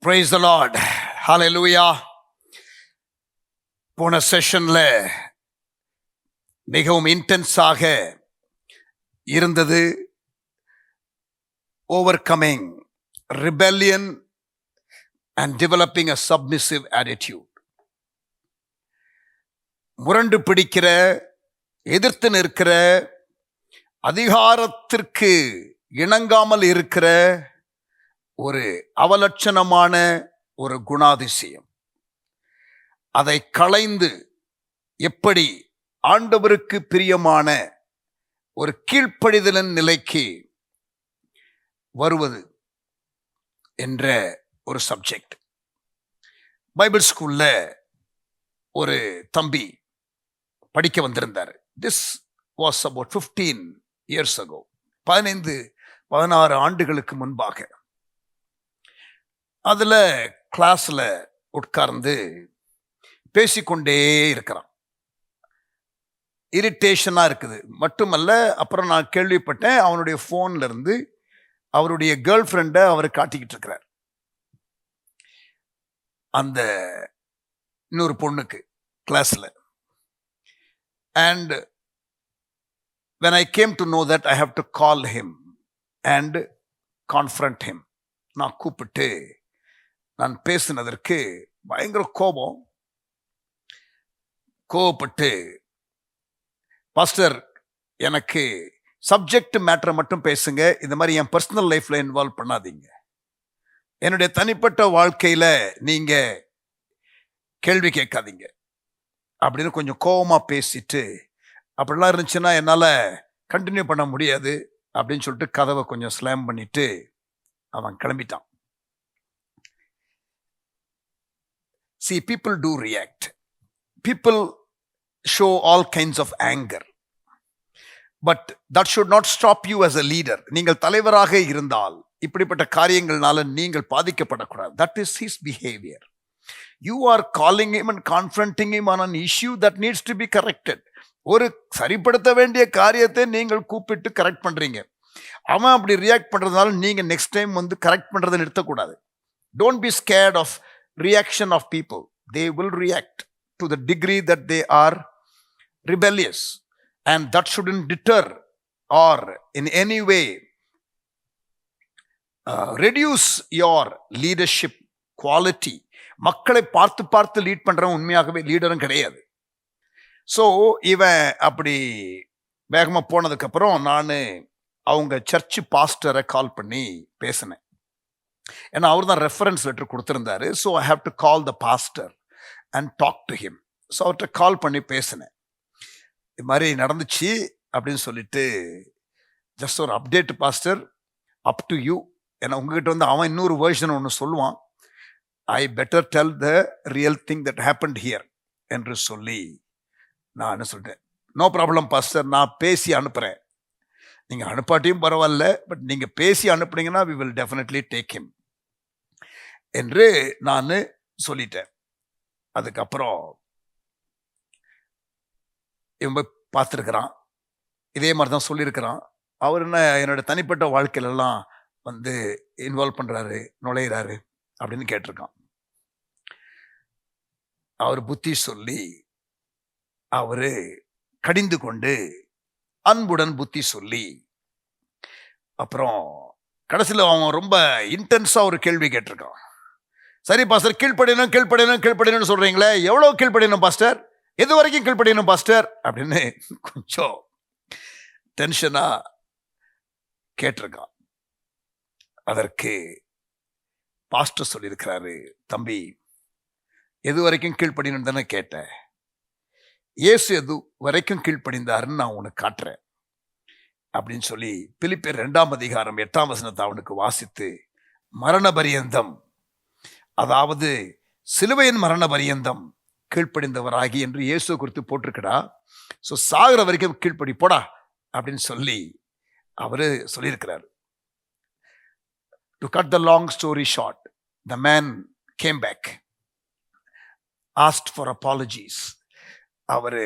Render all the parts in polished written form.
Praise the Lord. Hallelujah. போன செஷன்ல மிகவும் இன்டென்ஸாக இருந்தது. Overcoming rebellion and developing a submissive attitude. முரண்டு பிடிக்கிற, எதிர்த்து நிற்கிற, அதிகாரத்திற்கு இணங்காமல் இருக்கிற ஒரு அவலட்சணமான ஒரு குணாதிசயம். அதை களைந்து எப்படி ஆண்டவருக்கு பிரியமான ஒரு கீழ்ப்படிதலின் நிலைக்கு வருவது என்ற ஒரு சப்ஜெக்ட். பைபிள் ஸ்கூல்ல ஒரு தம்பி படிக்க வந்திருந்தார். This was about 15 years ago. 16 ஆண்டுகளுக்கு முன்பாக. அதுல கிளாஸ்ல உட்கார்ந்து பேசிக்கொண்டே இருக்கிறான். இரிட்டேஷனா இருக்குது மட்டுமல்ல, அப்புறம் நான் கேள்விப்பட்டேன் அவனுடைய போன்ல இருந்து அவருடைய கேர்ள் ஃப்ரெண்டை அவர் காட்டிக்கிட்டு இருக்கிறார் அந்த இன்னொரு பொண்ணுக்கு கிளாஸ்ல. And when I came to know that, I have to call him and confront him. நான் கூப்பிட்டு நான் பேசினதற்கு பயங்கர கோபப்பட்டு, பாஸ்டர் எனக்கு சப்ஜெக்ட் மேட்டரை மட்டும் பேசுங்க, இந்த மாதிரி என் பர்சனல் லைஃப்ல இன்வால்வ் பண்ணாதீங்க, என்னுடைய தனிப்பட்ட வாழ்க்கையில நீங்க கேள்வி கேட்காதீங்க அப்படின்னு கொஞ்சம் கோபமா பேசிட்டு, அப்படிலாம் இருந்துச்சுன்னா என்னால் கண்டினியூ பண்ண முடியாது அப்படின்னு சொல்லிட்டு கதவை கொஞ்சம் ஸ்லாம் பண்ணிட்டு அவன் கிளம்பிட்டான். See, people do react. People show all kinds of anger. But that should not stop you as a leader. நீங்கள் தலைவராக இருந்தால் இப்படிப்பட்ட காரியங்கள்னால நீங்கள் பாதிக்கப்படக்கூடாது. That is his behavior. You are calling him and confronting him on an issue that needs to be corrected. ஒரு சரிப்படுத்த வேண்டிய காரியத்தை நீங்கள் கூப்பிட்டு கரெக்ட் பண்றீங்க. அவன் அப்படி ரியாக்ட் பண்றதுனால நீங்க நெக்ஸ்ட் டைம் கரெக்ட் பண்றதை நிறுத்தக்கூடாது. Don't be scared of reaction of people. They will react to the degree that they are rebellious, and that shouldn't deter or in any way reduce your leadership quality. மக்களை பார்த்து பார்த்து lead பண்றவன் உண்மையாகவே லீடரும் கிடையாது. So இவன் அப்படி வேகமா போனதுக்கு அப்புறம் நான் அவங்க சர்ச் பாஸ்டரை கால் பண்ணி பேசினேன். ஏன்னா அவர் தான் ரெஃபரன்ஸ் லெட்டர் கொடுத்துருந்தாரு. So I have to call the pastor and talk to him. So அவர்கிட்ட கால் பண்ணி பேசினேன். இது மாதிரி நடந்துச்சு அப்படின்னு சொல்லிட்டு, ஜஸ்ட் ஒரு update pastor, up to you. ஏன்னா உங்ககிட்ட அவன் இன்னொரு வேர்ஷன் ஒன்று சொல்லுவான். ஐ better tell the real thing that happened here என்று சொல்லி நான் என்ன சொல்லிட்டேன், நோ ப்ராப்ளம் பாஸ்டர், நான் பேசி அனுப்புகிறேன், நீங்கள் அனுப்பாட்டியும் பரவாயில்ல, பட் நீங்கள் பேசி அனுப்புனீங்கன்னா we will definitely take him என்று நான் சொல்லிட்டேன். அதுக்கப்புறம் இவன் போய் பார்த்துருக்கிறான், இதே மாதிரி தான் சொல்லியிருக்கிறான். அவர் என்ன என்னோட தனிப்பட்ட வாழ்க்கையிலலாம் இன்வால்வ் பண்ணுறாரு, நுழையிறாரு அப்படின்னு கேட்டிருக்கான். அவர் புத்தி சொல்லி, அவரு கடிந்து கொண்டு அன்புடன் புத்தி சொல்லி, அப்புறம் கடைசியில் அவன் ரொம்ப இன்டென்ஸா ஒரு கேள்வி கேட்டிருக்கான். சரி பாஸ்டர், கீழ்ப்படியணும் கீழ்ப்படியணும் கீழ்ப்படியணும்னு சொல்றீங்களே, எவ்வளவு கீழ்ப்படியணும் பாஸ்டர், எது வரைக்கும் கீழ்ப்படியணும் பாஸ்டர் அப்படின்னு கொஞ்சம் டென்ஷனா கேட்டிருக்கான். அதற்கு பாஸ்டர் சொல்லியிருக்கிறாரு, தம்பி எது வரைக்கும் கீழ்ப்படியணும் தானே கேட்டேன், இயேசு எது வரைக்கும் கீழ்ப்படிந்தாருன்னு நான் உனக்கு காட்டுறேன் அப்படின்னு சொல்லி பிலிப்பியர் 2 அதிகாரம் 8 அவனுக்கு வாசித்து, மரண பரியந்தம், அதாவது சிலுவையின் மரண பரியந்தம் கீழ்ப்படிந்தவராகி என்று இயேசு குறித்து போட்டிருக்கடா, ஸோ சாகிற வரைக்கும் கீழ்ப்படி போடா அப்படின்னு சொல்லி அவரு சொல்லியிருக்கிறார். To cut the long story short, the man came back, asked for apologies. அவரு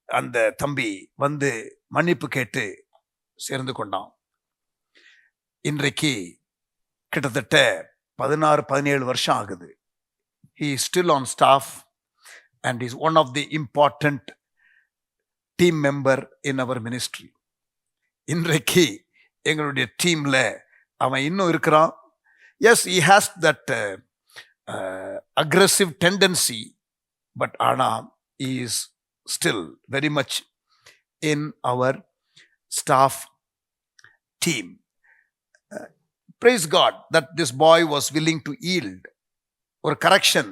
அந்த தம்பி மன்னிப்பு கேட்டு சேர்ந்து கொண்டான். இன்றைக்கு கிட்டத்தட்ட 17 வருஷம் ஆகுது. He is still on staff and is one of the important team member in our ministry. இன்றைக்கு எங்களுடைய டீம்ல அவன் இன்னும் இருக்கிறான். Yes, he has that aggressive tendency, but ஆனா he is still very much in our staff team. Praise God that this boy was willing to yield. ஒரு correction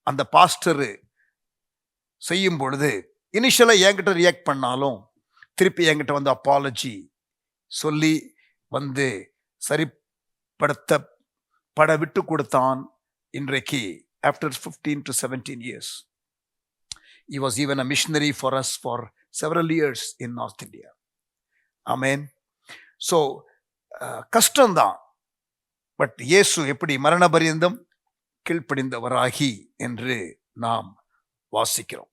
அந்த pastor செய்யும் பொழுது இனிஷியலா என்கிட்ட ரியாக்ட் பண்ணாலும் திருப்பி என்கிட்ட வந்து அப்பாலஜி சொல்லி வந்து சரிப்படுத்தப்பட விட்டு கொடுத்தான். இன்றைக்கு after 15 to 17 years he was even a missionary for us for several years in North India. Amen. So கஷ்டம்தான். பட் இயேசு எப்படி மரண பரியந்தம் கீழ்ப்படிந்தவராகி என்று நாம் வாசிக்கிறோம்.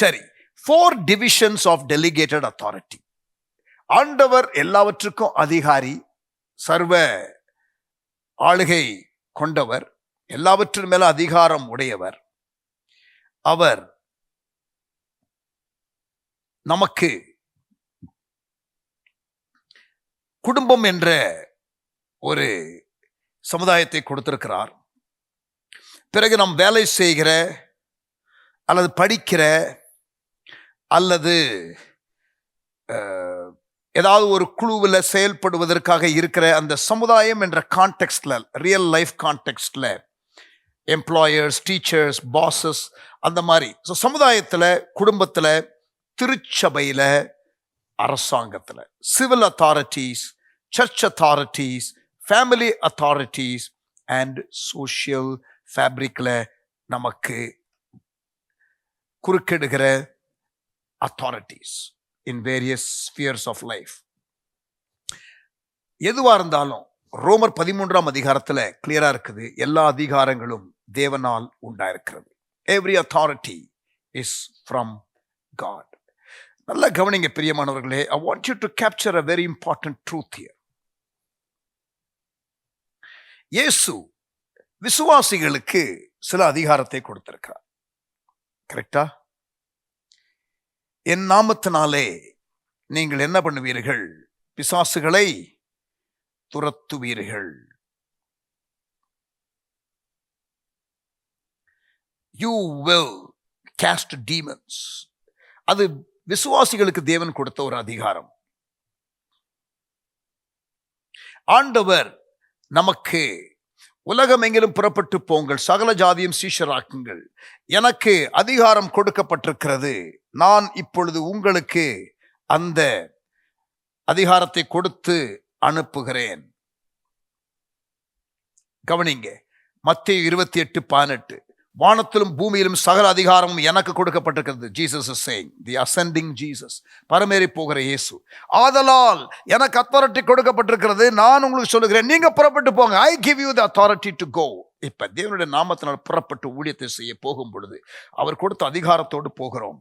சரி, 4 divisions of delegated authority. ஆண்டவர் எல்லாவற்றுக்கும் அதிகாரி, சர்வ ஆளுகை கொண்டவர், எல்லாவற்றின் மேல அதிகாரம் உடையவர். அவர் நமக்கு குடும்பம் என்ற ஒரு சமுதாயத்தை கொடுத்திருக்கிறார். பிறகு நாம் வேலை செய்கிற அல்லது படிக்கிற அல்லது ஏதாவது ஒரு குழுவில் செயல்படுவதற்காக இருக்கிற அந்த சமுதாயம் என்ற கான்டெக்ட்ல, ரியல் லைஃப் கான்டெக்ட்ல எம்ப்ளாயர்ஸ், டீச்சர்ஸ், பாசஸ், அந்த மாதிரி. ஸோ சமுதாயத்தில், குடும்பத்தில், திருச்சபையில், அரசாங்கத்தில், civil authorities, church authorities, family authorities and social ஃபேப்ரிக்ல நமக்கு குறுக்கிடுகிற authorities in various spheres of life. எதுவா இருந்தாலும் ரோமர் 13ஆம் அதிகாரத்துல கிளியரா இருக்குது, எல்லா அதிகாரங்களும் தேவனால் உண்டாயிருக்கிறது. Every authority is from God. நல்லா கவனிங்க பிரியமானவர்களே. I want you to capture a very important truth here. இயேசு விசுவாசிகளுக்கு சில அதிகாரத்தை கொடுத்திருக்கிறார். கரெக்டா? என் நாமத்தினாலே நீங்கள் என்ன பண்ணுவீர்கள்? பிசாசுகளை துரத்துவீர்கள். You will cast demons. அது விசுவாசிகளுக்கு தேவன் கொடுத்த ஒரு அதிகாரம். ஆண்டவர் நமக்கு உலகம் எங்கிலும் புறப்பட்டு போங்கள், சகல ஜாதியும் சீஷராக்குங்கள், எனக்கு அதிகாரம் கொடுக்கப்பட்டிருக்கிறது, நான் இப்பொழுது உங்களுக்கு அந்த அதிகாரத்தை கொடுத்து அனுப்புகிறேன். கவனிங்க, மத்தேயு 28:18, வானத்திலும் பூமியிலும் சகல அதிகாரமும் எனக்கு கொடுக்கப்பட்டிருக்கிறது. Jesus is saying, the ascending Jesus, பரமேறி போகிற இயேசு. ஆதலால் எனக்கு அத்தாரிட்டி கொடுக்கப்பட்டிருக்கிறது, நான் உங்களுக்கு சொல்லுகிறேன், நீங்க புறப்பட்டு போங்க. I give you the authority to go. இப்ப தேவனுடைய நாமத்தினால் புறப்பட்டு ஊழியத்தை செய்ய போகும் பொழுது அவர் கொடுத்த அதிகாரத்தோடு போகிறோம்.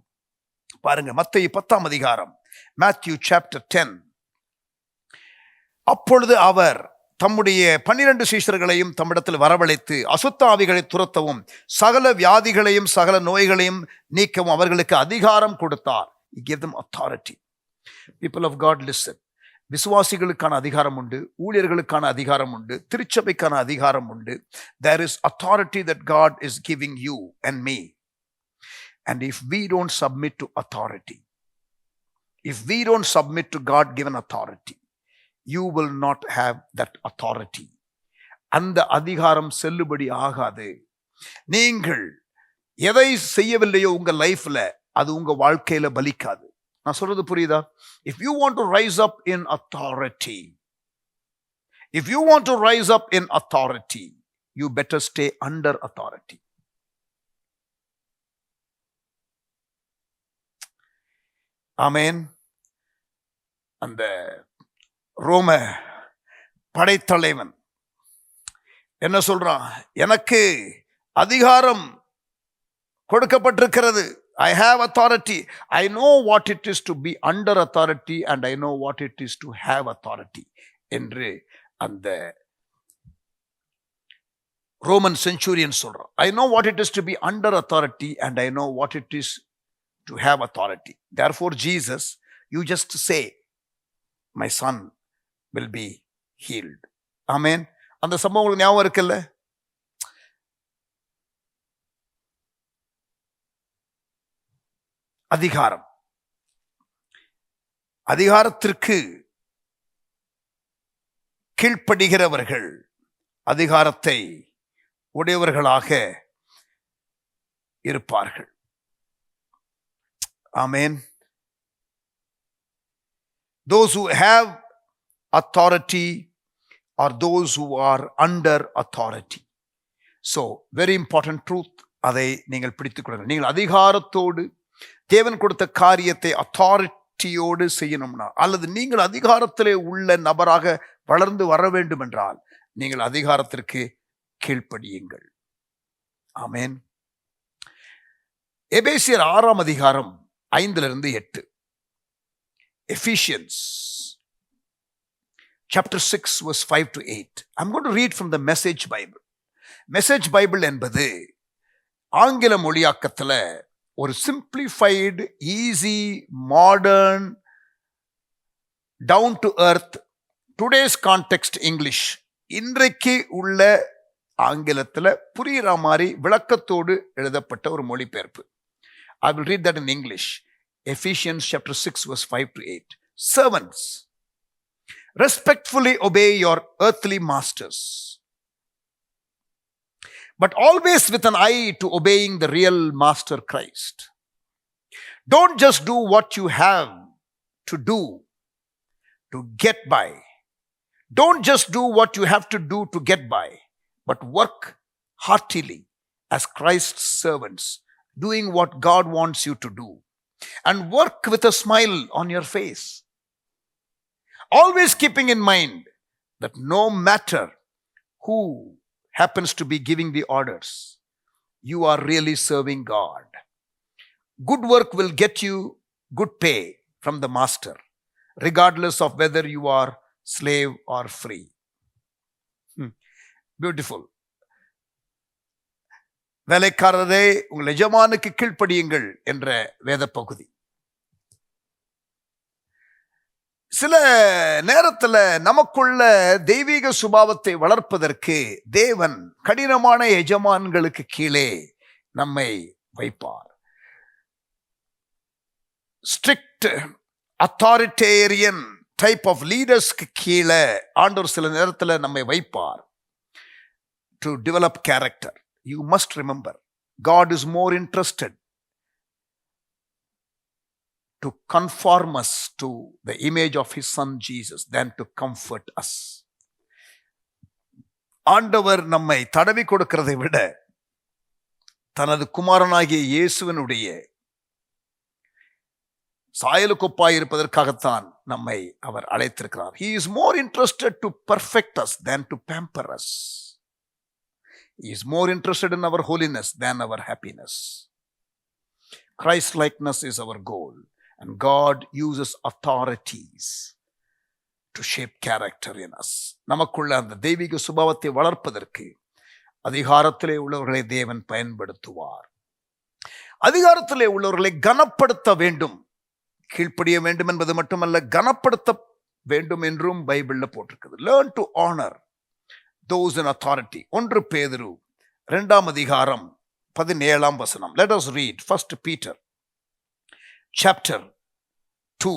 பாருங்க, மத்தேயு 10ஆம் அதிகாரம், மேத்யூ சாப்டர் 10. அப்பொழுது அவர் தம்முடைய 12 சீஷர்களையும் தம்மிடத்தில் வரவழைத்து அசுத்த ஆவிகளை துரத்தவும் சகல வியாதிகளையும் சகல நோய்களையும் நீக்கவும் அவர்களுக்கு அதிகாரம் கொடுத்தார். He gave them authority. People of God, listen. விசுவாசிகளுக்கான அதிகாரம் உண்டு, ஊழியர்களுக்கான அதிகாரம் உண்டு, திருச்சபைக்கான அதிகாரம் உண்டு. There is authority that God is giving you and me. And if we don't submit to authority, if we don't submit to God given authority, you will not have that authority. அந்த அதிகாரம் செல்லுபடி ஆகாது. நீங்கள் எதை செய்யவில்லையோ உங்க லைஃப்ல அது உங்க வாழ்க்கையில பலிக்காது. நான் சொல்றது புரியுதா? If you want to rise up in authority, if you want to rise up in authority, you better stay under authority. ஆமென். அந்த ரோம படைத்தலைவன் என்ன சொல்றான்? எனக்கு அதிகாரம் கொடுக்கப்பட்டிருக்கிறது. I have authority. I know what it is to be under authority and I know what it is to have authority என்று அந்த Roman centurion சொல்றான், I know what it is to be under authority and I know what it is to have authority. Therefore Jesus, you just say my son will be healed. ஆமென். அந்த சம்பவம் உங்களுக்கு ஞாபகம் இருக்குல்ல? அதிகாரத்திற்கு கீழ்ப்படுகிறவர்கள் அதிகாரத்தை உடையவர்களாக இருப்பார்கள். ஆமென். Those who have authority are those who are under authority. So, very important truth. அதை நீங்கள் பிடித்துக் கொள்ளுங்கள். நீங்கள் அதிகாரத்தோடு தேவன் கொடுத்த காரியத்தை அத்தாரிட்டியோடு செய்யணும்னா, அல்லது நீங்கள் அதிகாரத்திலே உள்ள நபராக வளர்ந்து வர வேண்டும் என்றால் நீங்கள் அதிகாரத்திற்கு கீழ்ப்படியுங்கள். ஆமென். எபேசியர் 6 அதிகாரம் 5-8. Ephesians chapter 6 verse 5-8. I'm going to read from the Message Bible. Message Bible என்பது ஆங்கில மொழியாக்கத்துல ஒரு simplified, easy, modern, down to earth, today's context English, இன்றைக்கு உள்ள ஆங்கிலத்தில் புரிகிற மாதிரி விளக்கத்தோடு எழுதப்பட்ட ஒரு மொழிபெயர்ப்பு. I will read that in English. Ephesians chapter 6 verse 5-8. Servants, respectfully obey your earthly masters, but always with an eye to obeying the real master Christ. Don't just do what you have to do to get by. Don't just do what you have to do to get by, but work heartily as Christ's servants, doing what God wants you to do, and work with a smile on your face. Always keeping in mind that no matter who happens to be giving the orders, you are really serving God. Good work will get you good pay from the master, regardless of whether you are slave or free. Beautiful. வேலைக்காரரே, உங்கள் எஜமானுக்கு கீழ்ப்படியுங்கள் என்ற வேத பகுதி. சில நேரத்தில் நமக்குள்ள தெய்வீக சுபாவத்தை வளர்ப்பதற்கு தேவன் கடினமான எஜமான்களுக்கு கீழே நம்மை வைப்பார். ஸ்ட்ரிக்ட் அத்தாரிட்டேரியன் டைப் ஆஃப் லீடர்ஸ்க்கு கீழே ஆண்டவர் சில நேரத்தில் நம்மை வைப்பார். To develop character. You must remember, God is more interested to conform us to the image of his son Jesus than to comfort us. ஆண்டவர் நம்மை தடவி கொடுக்கிறதை விட தனது குமாரனாகிய இயேசுவினுடைய சாயலுக்கொப்பாய் இருப்பதற்காகத்தான் நம்மை அவர் அழைத்திருக்கிறார். He is more interested to perfect us than to pamper us. He is more interested in our holiness than our happiness. Christ-likeness is our goal, and God uses authorities to shape character in us. நமக்குள்ள அந்த தெய்வீக சுபாவத்தை வளர்ப்பதற்கு அதிகாரத்திலே உள்ளவர்களை தேவன் பயன்படுத்துவார். அதிகாரத்திலே உள்ளவர்களை கனப்படுத்த வேண்டும். கீழ்ப்படிய வேண்டும் என்பது மட்டுமல்ல, கனப்படுத்த வேண்டும் என்றும் பைபிள்ல போட்டிருக்குது. Learn to honor those in authority. 1 பேதுரு 2 அதிகாரம் 17 வசனம். Let us read 1 Peter chapter 2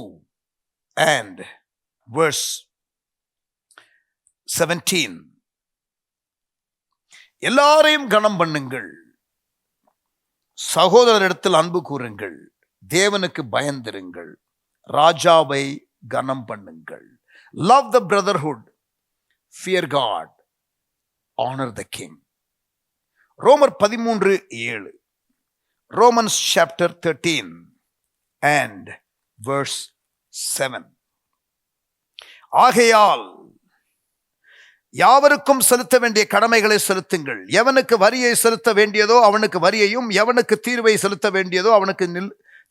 and verse 17. எல்லாரையும் கனம் பண்ணுங்கள், சகோதரரிடத்தில் அன்பு கூறுங்கள், தேவனுக்கு பயந்திருங்கள், ராஜாவை கனம் பண்ணுங்கள். Love the brotherhood, fear God, honor the king. ரோமர் 13:7. Romans chapter 13 and verse 7. ஆகையால் யாவருக்கும் செலுத்த வேண்டிய கடமைகளை செலுத்துங்கள். எவனுக்கு வரியை செலுத்த வேண்டியதோ அவனுக்கு வரியையும், எவனுக்கு தீர்வை செலுத்த வேண்டியதோ அவனுக்கு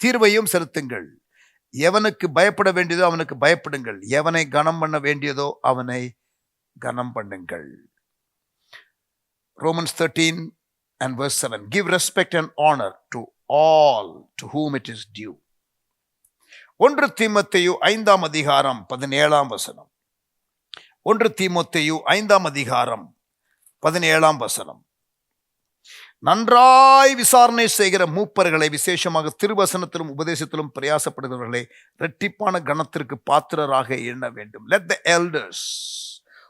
தீர்வையும் செலுத்துங்கள். எவனுக்கு பயப்பட வேண்டியதோ அவனுக்கு பயப்படுங்கள். எவனை கனம் பண்ண வேண்டியதோ அவனை கனம் பண்ணுங்கள். Romans 13 and verse 7. Give respect and honor to all to whom it is due. 1 தீமோத்தேயு 5ஆம் அதிகாரம் 17ஆம் வசனம். 1 தீமோத்தேயு 5ஆம் அதிகாரம் 17ஆம் வசனம். நன்றாய் விசாரணை செய்கிற மூப்பர்களை, விசேஷமாக திருவசனத்திலும் உபதேசத்திலும் பிரயாசப்படுகிறவர்களை இரட்டிப்பான கணத்திற்கு பாத்திரராக எண்ண வேண்டும். Let the elders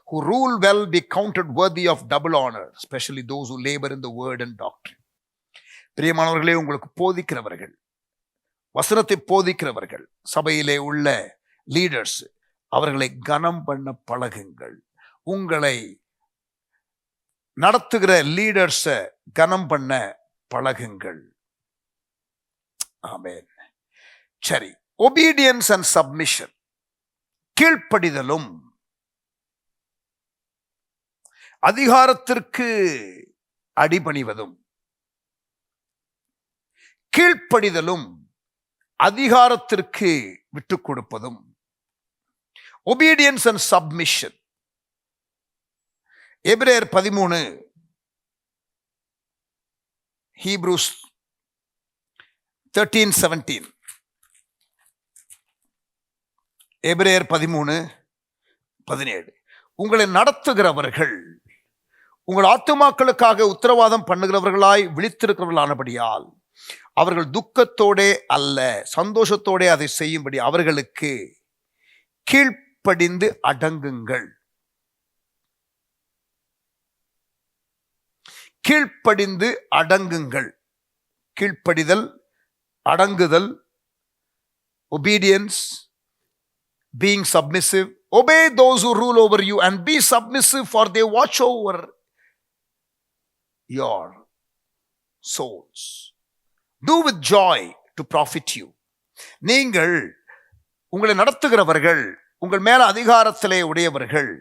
who rule well be counted worthy of double honor, especially those who labor in the word and doctrine. பிரியமானவர்களே, உங்களுக்கு போதிக்கிறவர்கள், வசனத்தை போதிக்கிறவர்கள், சபையிலே உள்ள லீடர்ஸ், அவர்களை கனம் பண்ண பழகுங்கள். உங்களை நடத்துகிற லீடர்ஸை கனம் பண்ண பழகுங்கள். ஆமென். சரி, obedience and submission, கீழ்ப்படிதலும் அதிகாரத்திற்கு அடிபணிவதும், கீழ்ப்படிதலும் அதிகாரத்திற்கு விட்டுக் கொடுப்பதும். obedience and submission. எபிரேயர் 13, Hebrews 13:17. எபிரேயர் 13:17. உங்களை நடத்துகிறவர்கள் உங்கள் ஆத்துமாக்களுக்காக உத்தரவாதம் பண்ணுகிறவர்களாய் விழித்திருக்கிறவர்களானபடியால் அவர்கள் துக்கத்தோடே அல்ல சந்தோஷத்தோடே அதை செய்யும்படி அவர்களுக்கு கீழ்ப்படிந்து அடங்குங்கள். கீழ்ப்படிந்து அடங்குங்கள். கீழ்ப்படிதல், அடங்குதல், obedience, being submissive. Obey those who rule over you and be submissive, for they watch over your souls. Do with joy to profit you. நீங்கள், உங்களை நடத்துகிறவர்கள், உங்கள் மேல அதிகாரத்திலே உடையவர்கள்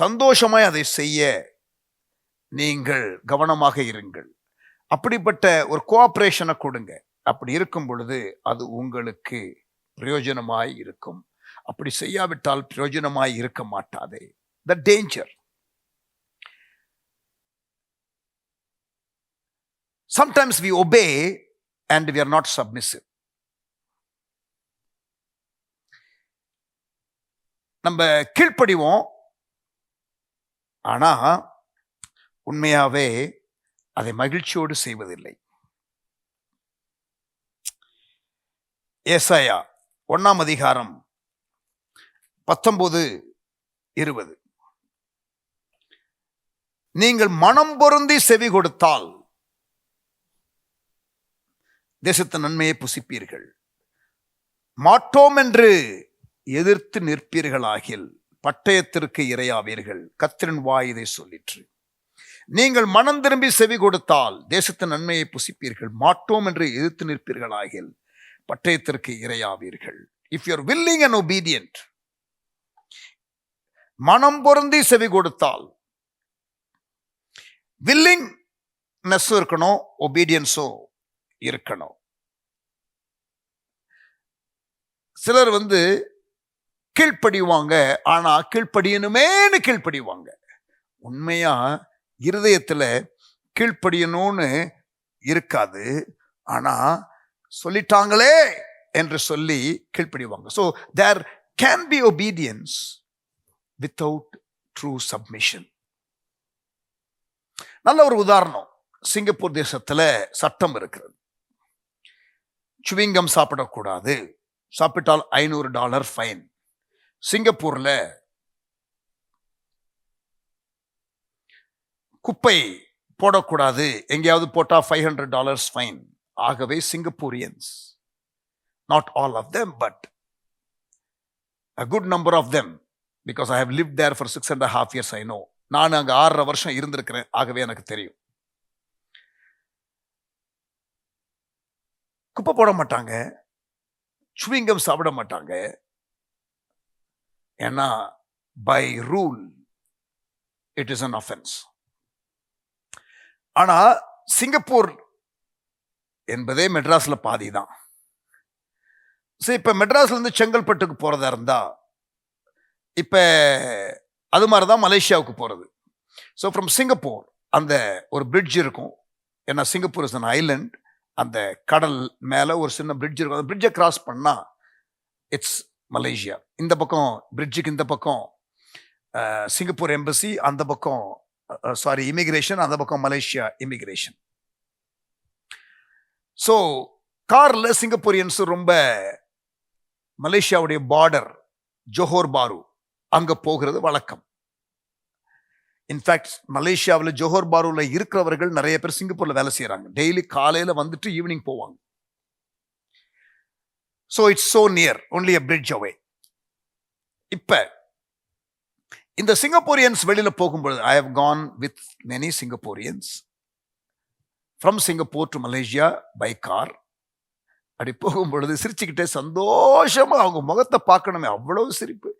சந்தோஷமாய் அதை செய்ய நீங்கள் கவனமாக இருங்கள். அப்படிப்பட்ட ஒரு கோஆபரேஷனை கொடுங்க. அப்படி இருக்கும் பொழுது அது உங்களுக்கு பிரயோஜனமாய் இருக்கும். அப்படி செய்யாவிட்டால் பிரயோஜனமாய் இருக்க மாட்டாதே. The danger. Sometimes we obey and we are not submissive. நம்ம கீழ்ப்படிவோம், ஆனா உண்மையாவே அதை மகிழ்ச்சியோடு செய்வதில்லை. ஏசாயா 1ஆம் அதிகாரம் 19:20. நீங்கள் மனம் பொருந்தி செவி கொடுத்தால் தேசத்து நன்மையை புசிப்பீர்கள். மாட்டோம் என்று எதிர்த்து நிற்பீர்களாகில் பட்டயத்திற்கு இரையாவீர்கள். கர்த்தரின் வாய் இதை சொல்லிற்று. நீங்கள் மனம் திரும்பி செவி கொடுத்தால் தேசத்து நன்மையை புசிப்பீர்கள். மாட்டோம் என்று எதிர்த்து நிற்பீர்களாகில் பட்டயத்திற்கு இரையாவீர்கள். If you are willing and obedient, மனம் பொருந்தி செவி கொடுத்தால், willingness இருக்கணும், obedience-உம் இருக்கணும். சிலர் கீழ்ப்படிவாங்க, ஆனா கீழ்ப்படியணுமேனு கீழ்ப்படிவாங்க. உண்மையா இருதயத்துல கீழ்ப்படியணும்னு இருக்காது, ஆனா சொல்லிட்டாங்களே என்று சொல்லி கீழ்ப்படிவாங்க. So there can be obedience without true submission. நல்ல ஒரு உதாரணம், சிங்கப்பூர் தேசத்துல சட்டம் இருக்கிறது. சுவிங்கம் சாப்பிடக்கூடாது, சாப்பிட்டால் $500 ஃபைன். சிங்கப்பூர்ல குப்பை போடக்கூடாது, எங்கேயாவது போட்டா $500 ஃபைன். ஆகவே Singaporeans, not all of them but a good number of them, because I have lived there for 6.5 years, I know. நான் அங்க 6.5 வருஷம் இருந்திருக்கிறேன், ஆகவே எனக்கு தெரியும். குப்பை போட மாட்டாங்க, சுவிங்கம் சாப்பிட மாட்டாங்க. ஏன்னா by rule it is an offense. ஆனா சிங்கப்பூர் என்பதே மெட்ராஸ்ல பாதி தான். இப்ப மெட்ராஸ்ல இருந்து செங்கல்பட்டுக்கு போறதா இருந்தா இப்ப அது மாதிரிதான் மலேசியாவுக்கு போறது. ஸோ ஃப்ரம் சிங்கப்பூர் அந்த ஒரு பிரிட்ஜ் இருக்கும். ஏன்னா சிங்கப்பூர் இஸ் an ஐலண்ட். அந்த கடல் மேல ஒரு சின்ன பிரிட்ஜ் இருக்கும். அந்த பிரிட்ஜை கிராஸ் பண்ணா இட்ஸ் மலேசியா. இந்த பக்கம் பிரிட்ஜுக்கு இந்த பக்கம் சிங்கப்பூர் எம்பசி, அந்த பக்கம் இமிகிரேஷன், அந்த பக்கம் மலேசியா இமிகிரேஷன். ஸோ கார்ல சிங்கப்பூரியன்ஸ் ரொம்ப மலேசியாவுடைய பார்டர் ஜோஹோர் பாரு அங்க போகிறது வழக்கம். இன்ஃபேக்ட் மலேசியாவில் ஜோஹோர் பாருல இருக்கிறவர்கள் நிறைய பேர் சிங்கப்பூர்ல வேலை செய்யறாங்க. டெய்லி காலையில வந்துட்டு ஈவினிங் போவாங்க. So it's so near, only a bridge away. இப்ப இந்த சிங்கப்பூரியன்ஸ் வெளியில போகும்பொழுது, I have gone with many Singaporeans from Singapore to Malaysia by car. அப்படி போகும்பொழுது சிரிச்சுக்கிட்டே சந்தோஷமா அவங்க முகத்தை பார்க்கணுமே, அவ்வளவு சிரிப்பு.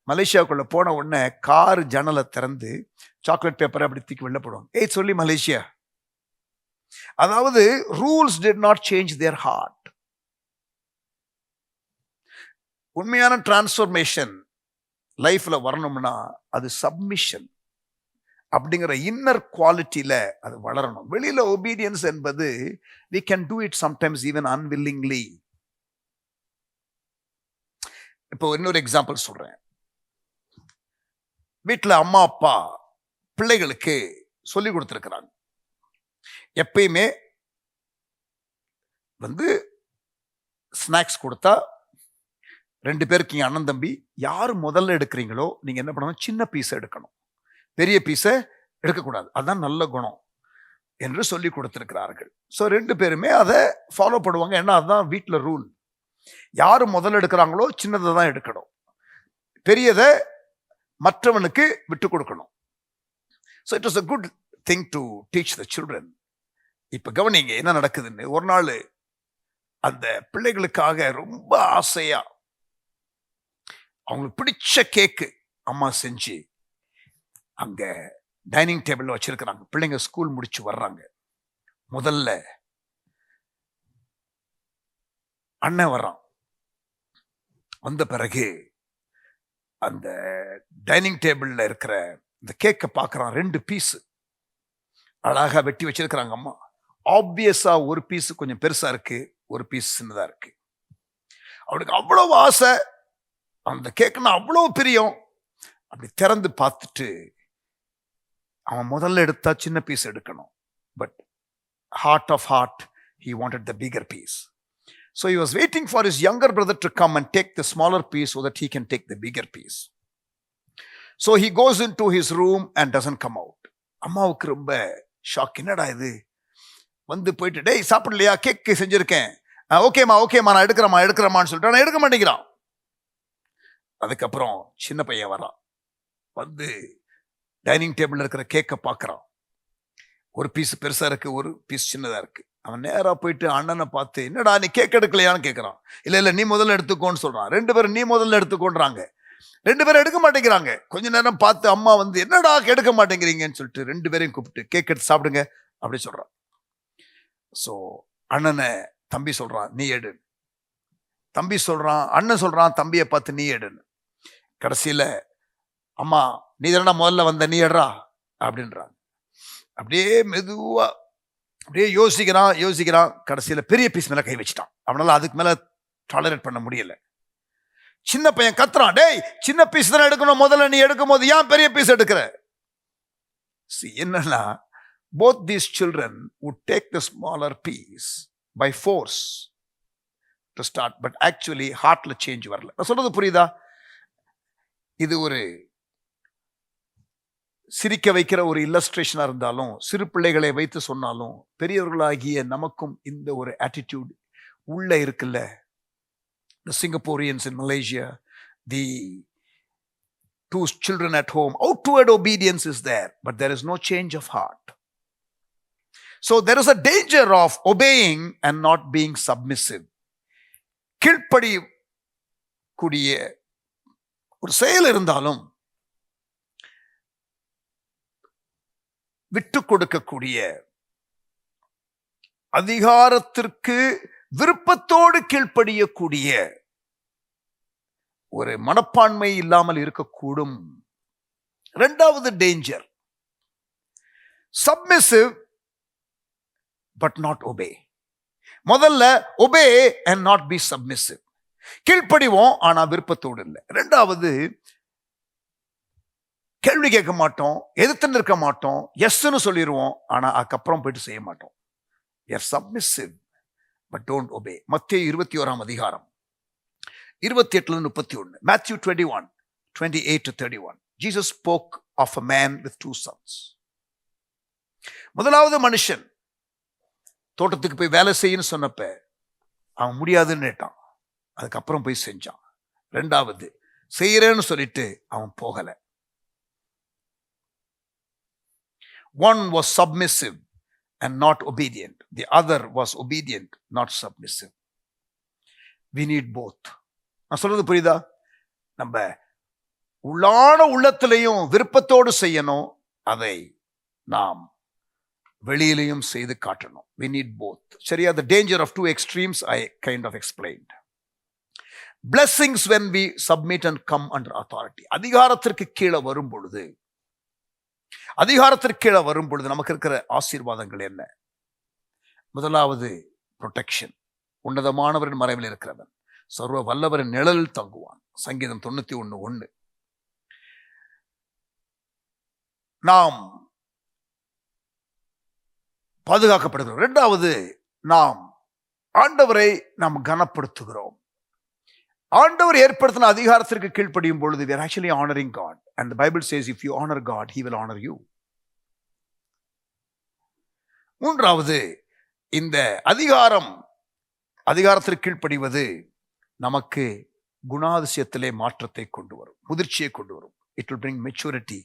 மலேசியாவுக்குள்ள போன உடனே கார் ஜன்னலை திறந்து சாக்லேட் பேப்பரை அப்படி தூக்கி வெளில போடுவாங்க. ஏய் சொல்லி மலேசியா. அதாவது rules did not change their heart. உண்மையான டிரான்ஸ்ஃபர்மேஷன் லைஃப்ல வரணும்னா அது சப்மிஷன் அப்படிங்கிற இன்னர் குவாலிட்டியில அது வளரணும். வெளியில ஒபீடியன்ஸ் என்பது we can do it sometimes even unwillingly. இப்போ இன்னொரு எக்ஸாம்பிள் சொல்றேன். வீட்டில் அம்மா அப்பா பிள்ளைகளுக்கு சொல்லி கொடுத்துருக்கிறாங்க, எப்பயுமே ஸ்நாக்ஸ் கொடுத்தா 2 பேருக்கு அண்ணன் தம்பி யார் முதல்ல எடுக்கிறீங்களோ நீங்க என்ன பண்ணணும், சின்ன பீஸை எடுக்கணும், பெரிய பீஸை எடுக்கக்கூடாது. அதுதான் நல்ல குணம் என்று சொல்லி கொடுத்திருக்கிறார்கள். ஸோ 2 பேருமே அதை ஃபாலோ பண்ணுவாங்க. ஏன்னா அதுதான் வீட்டில் ரூல். யார் முதல்ல எடுக்கிறாங்களோ சின்னதை தான் எடுக்கணும், பெரியதை மற்றவனுக்கு விட்டு கொடுக்கணும். So it was a good thing to teach the children. இப்போ கவனிங்க என்ன நடக்குதுன்னு. ஒரு நாள் அந்த பிள்ளைகளுக்காக ரொம்ப ஆசையா அவங்களுக்கு பிடிச்ச கேக்கு அம்மா செஞ்சு அங்க டைனிங் டேபிள்ல வச்சிருக்கிறாங்க. பிள்ளைங்க ஸ்கூல் முடிச்சு வர்றாங்க. முதல்ல அண்ணன் வர்றான். வந்த பிறகு அந்த டைனிங் டேபிள்ல இருக்கிற இந்த கேக்கை பார்க்கறான். 2 பீஸ் அழகா வெட்டி வச்சிருக்கிறாங்க அம்மா. ஆப்வியஸா ஒரு பீஸ் கொஞ்சம் பெருசா இருக்கு, ஒரு பீஸ் சின்னதா இருக்கு. அவனுக்கு அவ்வளவு ஆசை, அந்த கேக்குன்னா அவ்வளவு பிரியம். அப்படி திறந்து பார்த்துட்டு அவன் முதல்ல எடுத்தா சின்ன பீஸ் எடுக்கணும். But heart of heart he wanted the bigger piece. So he was waiting for his younger brother to come and take the smaller piece so that he can take the bigger piece. So he goes into his room and doesn't come out. அம்மாவுக்கு ரொம்ப shock. என்னடா இது, போயிட்டு டேய் சாப்பிடலையா, cake செஞ்சிருக்கேன், ஓகேம்மா நான் எடுக்கிறேம்மான்னு சொல்லிட்டு நான் எடுக்க மாட்டேங்கிறான். அதுக்கப்புறம் சின்ன பையன் வரான். டைனிங் டேபிள் இருக்கிற கேக்கை பார்க்கறான். ஒரு பீஸ் பெருசா இருக்கு, ஒரு பீஸ் சின்னதா இருக்கு. அவன் நேரா போயிட்டு அண்ணனை பார்த்து, என்னடா நீ கேக் எடுக்கலையான்னு கேட்கறான். இல்ல நீ முதல்ல எடுத்துக்கோன்னு சொல்றான். 2 பேரும் நீ முதல்ல எடுத்துக்கோன்றாங்க. 2 பேரும் எடுக்க மாட்டேங்கிறாங்க. கொஞ்ச நேரம் பார்த்து அம்மா என்னடா எடுக்க மாட்டேங்கிறீங்கன்னு சொல்லிட்டு 2 பேரையும் கூப்பிட்டு கேக் எடுத்து சாப்பிடுங்க அப்படி சொல்றான். ஸோ அண்ணனை தம்பி சொல்றான், நீ எடு. தம்பி சொல்றான், அண்ணன் சொல்றான் தம்பியை பார்த்து நீ எடுன்னு. கடைசியில அம்மா நீ தானடா முதல்ல வந்த, நீ எடுறா அப்படின்றாங்க. அப்படியே மெதுவா அப்படியே யோசிக்கிறான். கடைசியில பெரிய பீஸ் மேல கை வச்சுட்டான். அவனால அதுக்கு மேல டாலரேட் பண்ண முடியல. சின்ன பையன் கத்துறான், டேய் சின்ன பீஸ் தானே எடுக்கணும், முதல்ல நீ எடுக்கும் போது ஏன் பெரிய பீஸ் எடுக்கிற? என்னன்னா both these children would take the smaller piece by force to start, but actually heartல சேஞ்ச் வரல. நான் சொல்றது புரியுதா? இது ஒரு சிரிக்க வைக்கிற ஒரு இல்லஸ்ட்ரேஷனா இருந்தாலும், சிறு பிள்ளைகளை வைத்து சொன்னாலும், பெரியவர்களாகிய நமக்கும் இந்த ஒரு ஆட்டிடியூட் உள்ள இருக்குல்ல. The Singaporeans in Malaysia, the 2 children at home, outward obedience is there, but there is no change of heart. So there is a danger of obeying and not being submissive. கீழ்ப்படி கூடிய ஒரு செயல் இருந்தாலும் விட்டு கொடுக்கக்கூடிய, அதிகாரத்திற்கு விருப்பத்தோடு கீழ்ப்படியக்கூடிய ஒரு மனப்பான்மை இல்லாமல் இருக்கக்கூடும். 2வது danger, submissive but not obey. முதல்ல obey and not be submissive. கீழ்ப்படிவோம் ஆனா விருப்பத்தோடு இல்லை. இரண்டாவது, கேள்வி கேட்க மாட்டோம், எதிர்த்து நிற்க மாட்டோம், எஸ்ன்னு சொல்லிடுவோம், ஆனா அதுக்கப்புறம் போயிட்டு செய்ய மாட்டோம். We are submissive but don't obey. மத்தேயு 21 அதிகாரம் 28-31. Matthew 21, 28-31. Jesus spoke of a man with 2 sons. முதலாவது மனுஷன் தோட்டத்துக்கு போய் வேலை செய்யன்னு சொன்னப்ப அவன் முடியாதுன்னு கேட்டான், அதுக்கப்புறம் போய் செஞ்சான். ரெண்டாவது, செய்யறேன்னு சொல்லிட்டு அவன் போகல. One was submissive and not obedient. The other was obedient, not submissive. We need both. நான் சொல்றது புரியுதா? நம்ம உள்ளான உள்ளத்திலையும் விருப்பத்தோடு செய்யணும், அதை நாம் வெளியிலையும் செய்து காட்டணும். We need both. சரியா? The danger of 2 extremes I kind of explained. Blessings when we submit and come under authority. அதிகாரத்திற்கு கீழே வரும் பொழுது நமக்கு இருக்கிற ஆசீர்வாதங்கள் என்ன? முதலாவது, ப்ரொடெக்ஷன். உன்னதமானவரின் மறைவில் இருக்கிறவன் சர்வ வல்லவரின் நிழலில் தங்குவான். சங்கீதம் 91:1. நாம் பாதுகாக்கப்படுகிறோம். இரண்டாவது, நாம் ஆண்டவரை நாம் கனப்படுத்துகிறோம். ஆண்டவர் ஏற்படுத்தின அதிகாரத்திற்கு கீழ்ப்படியும் பொழுது we are actually honoring God, and the Bible says if you honor God, he will honor you. மூன்றாவது, இந்த அதிகாரத்திற்கு கீழ்ப்படிவது நமக்கு குணாதிசயத்திலே மாற்றத்தை கொண்டு வரும், முதிர்ச்சியை கொண்டு வரும். It will bring maturity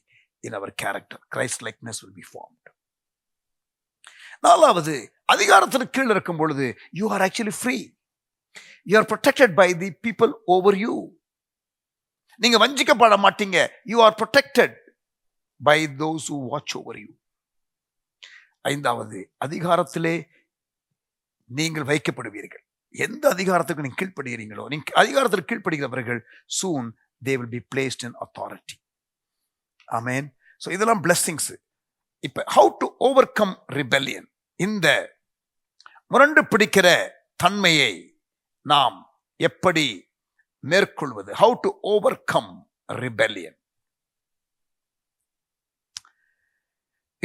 in our character. Christ likeness will be formed. நாலாவது, அதிகாரத்திற்கு கீழ் இருக்கும் பொழுது you are actually free. You are protected by the people over you. நீங்க வஞ்சிக்கப்பட மாட்டீங்க. You are protected by those who watch over you. ஐந்தாவது, அதிகாரத்திலே நீங்கள் வைக்கப்படுவீர்கள். எந்த அதிகாரத்துக்கு நீங்க கீழ்ப்படுகிறீங்களோ, நீங்க அதிகாரத்திற்கு கீழ்ப்படுகிறவர்கள் soon they will be placed in authority. Amen. So இதெல்லாம் blessings. இப்ப how to overcome rebellion. இந்த முரண்டு பிடிக்கிற தன்மையை நாம் எப்படி மேற்கொள்வது? How to overcome rebellion.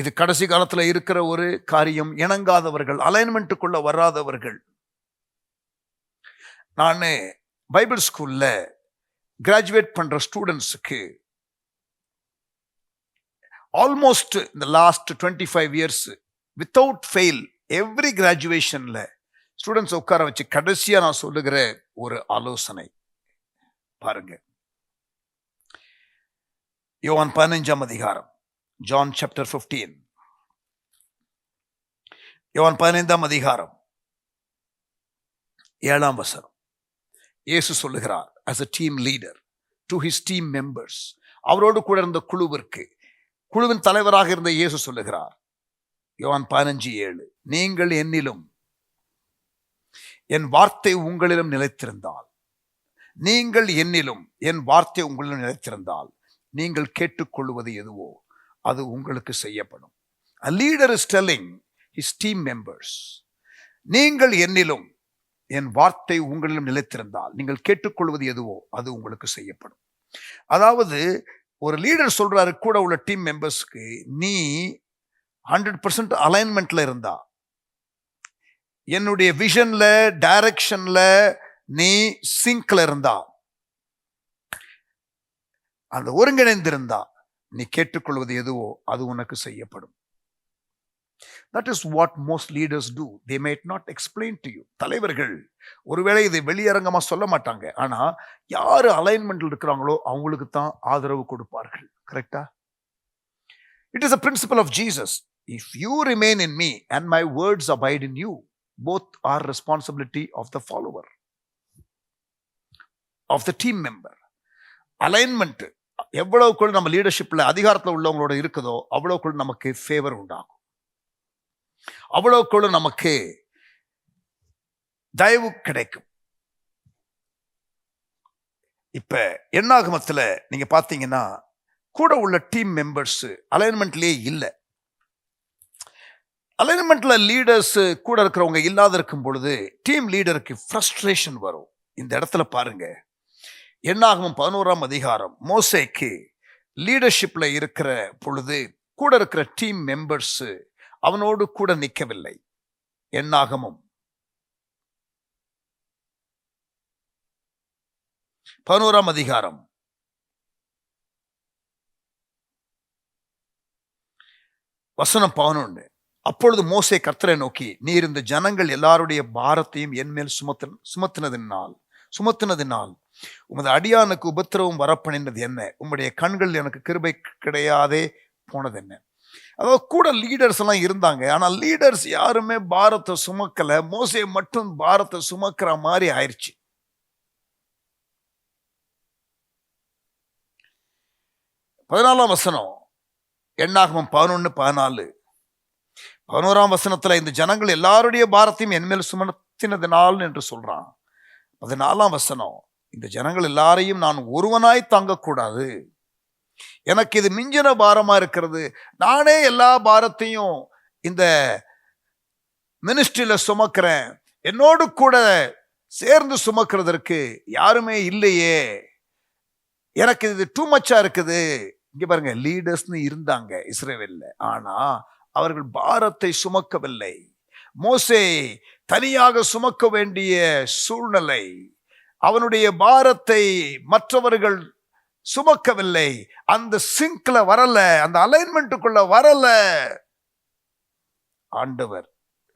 இது கடைசி காலத்துல இருக்கிற ஒரு காரியம். இணங்காதவர்கள், அலைன்மெண்ட்டுக்குள்ள வராதவர்கள். நான் பைபிள் ஸ்கூல்ல கிராஜுவேட் பண்ற ஸ்டூடெண்ட்ஸுக்கு ஆல்மோஸ்ட் இந்த last 25 years without fail every கிராஜுவேஷன்ல ஸ்டூடெண்ட்ஸ் உட்கார வச்சு கடைசியா நான் சொல்லுகிற ஒரு ஆலோசனை பாருங்க. யோவான் 15 அதிகாரம், John chapter 15. யோவான் 15 அதிகாரம் 7 வசனம். இயேசு சொல்லுகிறார் as a team leader to his team members. அவரோடு கூட இருந்த குழுவின் தலைவராக இருந்த இயேசு சொல்லுகிறார், யோவான் 15:7, நீங்கள் என்னிலும் என் வார்த்தை உங்களிலும் நிலைத்திருந்தால், நீங்கள் என்னிலும் என் வார்த்தை உங்களிலும் நிலைத்திருந்தால், நீங்கள் கேட்டுக்கொள்வது எதுவோ அது உங்களுக்கு செய்யப்படும். A leader is telling his team members, நீங்கள் என்னிலும் என் வார்த்தை உங்களிலும் நிலைத்திருந்தால், நீங்கள் கேட்டுக்கொள்வது எதுவோ அது உங்களுக்கு செய்யப்படும். அதாவது ஒரு லீடர் சொல்றாரு கூட உள்ள டீம் மெம்பர்ஸ்க்கு, நீ 100% அலைன்மெண்ட்ல இருந்தா, என்னுடைய விஷன்ல டைரக்ஷன்ல நீ சிங்க்ல இருந்தா, அந்த ஒருங்கிணைந்திருந்தா, நீ கேட்டுக்கொள்வது எதுவோ அது உனக்கு செய்யப்படும். That is what most leaders do. They might not explain to you. தலைவர்கள் ஒருவேளை இதை வெளியரங்கமா சொல்ல மாட்டாங்க, ஆனா யாரு அலைன்மெண்ட்ல இருக்கிறாங்களோ அவங்களுக்கு தான் ஆதரவு கொடுப்பார்கள். கரெக்டா? It is a principle of Jesus. If you remain in me and my words abide in you, both are responsibility of the follower, of the team member. Alignment எவ்வளவுக்குள் நம்ம லீடர்ஷிப்ல அதிகாரத்தில் உள்ளவங்களோட இருக்குதோ அவ்வளவுக்குள் நமக்கு ஃபேவர் உண்டாகும், அவ்வளவுக்குள்ள நமக்கு தயவு கிடைக்கும். இப்ப என்னாகமத்துல நீங்க பாத்தீங்கன்னா கூட உள்ள டீம் மெம்பர்ஸ் அலைன்மெண்ட்லயே இல்லை. அலைன்மெண்ட்ல லீடர்ஸ் கூட இருக்கிறவங்க இல்லாத இருக்கும் பொழுது டீம் லீடருக்கு ஃப்ரஸ்ட்ரேஷன் வரும். இந்த இடத்துல பாருங்க, என்னாகும் 11ஆம் அதிகாரம், மோசேக்கு லீடர்ஷிப்ல இருக்கிற பொழுது கூட இருக்கிற டீம் மெம்பர்ஸ் அவனோடு கூட நிற்கவில்லை. என்னாகமும் 11ஆம் அதிகாரம் வசனம் 11. அப்பொழுது மோசே கர்த்தரை நோக்கி, நீர் இந்த ஜனங்கள் எல்லாருடைய பாரத்தையும் என் மேல் சுமத்தினதினால் உமது அடியானுக்கு உபத்திரவம் வரப்பண்ணினது என்ன? உம்முடைய கண்கள் எனக்கு கிருபை கிடையாதே போனது என்ன? அதாவது கூட லீடர்ஸ் எல்லாம் இருந்தாங்க, ஆனா லீடர்ஸ் யாருமே பாரத்தை சுமக்கல. மோசே மட்டும் பாரத்தை சுமக்கிற மாதிரி ஆயிடுச்சு. பதினாலாம் வசனம், என்னாகமம் 11:14. 11ஆம் வசனத்துல இந்த ஜனங்கள் எல்லாருடைய பாரத்தையும் என்மேல் சுமத்தினதினால் என்று சொல்றான். 14ஆம் வசனம், இந்த ஜனங்கள் எல்லாரையும் நான் ஒருவனாய் தாங்கக்கூடாது, எனக்கு இது மிஞ்சின பாரமா இருக்கிறது, நானே எல்லா பாரத்தையும் இந்த மினிஸ்ட்ரியில சுமக்கிறேன், என்னோடு கூட சேர்ந்து சுமக்கிறதற்கு யாருமே இல்லையே, எனக்கு இது டூ மச்சா இருக்குது. இங்க பாருங்க, லீடர்ஸ்னு இருந்தாங்க இஸ்ரவேல்ல, ஆனா அவர்கள் பாரத்தை சுமக்கவில்லை. மோசே தனியாக சுமக்க வேண்டிய சூழ்நிலை, அவனுடைய பாரத்தை மற்றவர்கள் சுமக்கவில்லை. அந்த சிங்க்ல வரல, அந்த அலைன்மெண்ட்டுக்குள்ள வரல. ஆண்டவர்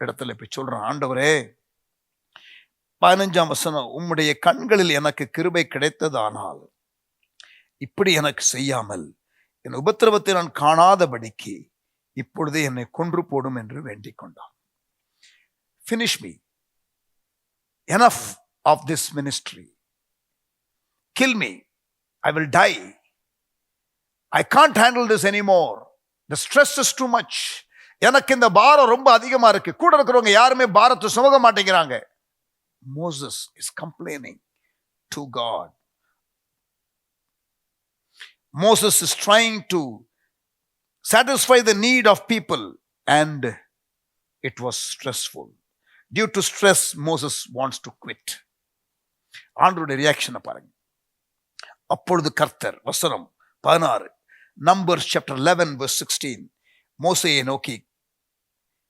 இடத்துல போய் சொல்றான், ஆண்டவரே 15ஆம் வசனம், உம்முடைய கண்களில் எனக்கு கிருபை கிடைத்ததானால் இப்படி எனக்கு செய்யாமல் என் உபத்திரவத்தை நான் காணாதபடிக்கு இப்பொழுதே என்னை கொன்று போடும் என்று வேண்டிக் கொண்டான். Finish me. Enough of this ministry. Kill me. I will die. I can't handle this anymore. The stress is too much. எனக்கு இந்த பாரம் ரொம்ப அதிகமா இருக்கு. கூட இருக்கிறவங்க யாருமே பாரத்தை சுமக்க மாட்டேங்கிறாங்க. Moses is complaining to God. Moses is trying to satisfy the need of people and it was stressful. Due to stress, Moses wants to quit. ஆண்டவருடைய ரியாக்ஷனை பாருங்க. அப்பொழுது கர்த்தர், வசனம் 16, Numbers chapter 11 verse 16, மோசேயை நோக்கி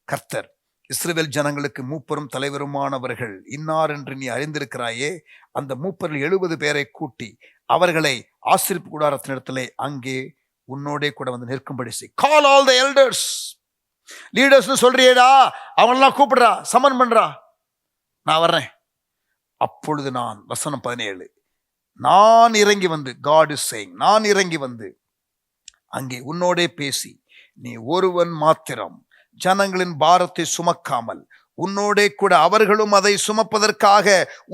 கர்த்தர், இஸ்ரவேல் ஜனங்களுக்கு மூப்பரும் தலைவருமானவர்கள் இன்னார் என்று நீ அறிந்திருக்கிறாயே, அந்த மூப்பரில் 70 பேரை கூட்டி அவர்களை ஆசரிப்பு கூடாரத்தினிடத்திலே அங்கே உன்னோடே கூட வந்து நிற்கும்படி செய். Call all the elders. லீடர்ஸ்னு சொல்றியேடா, அவங்களெல்லாம் கூப்பிடுறா, சமன் பண்றா, நான் வர்றேன். அப்பொழுது நான், வசனம் 17, நான் இறங்கி வந்து, God is saying, நான் இறங்கி வந்து அங்கே உன்னோடே பேசி, நீ ஒருவன் மாத்திரம் ஜனங்களின் பாரத்தை சுமக்காமல் உன்னோடே கூட அவர்களும் அதை சுமப்பதற்காக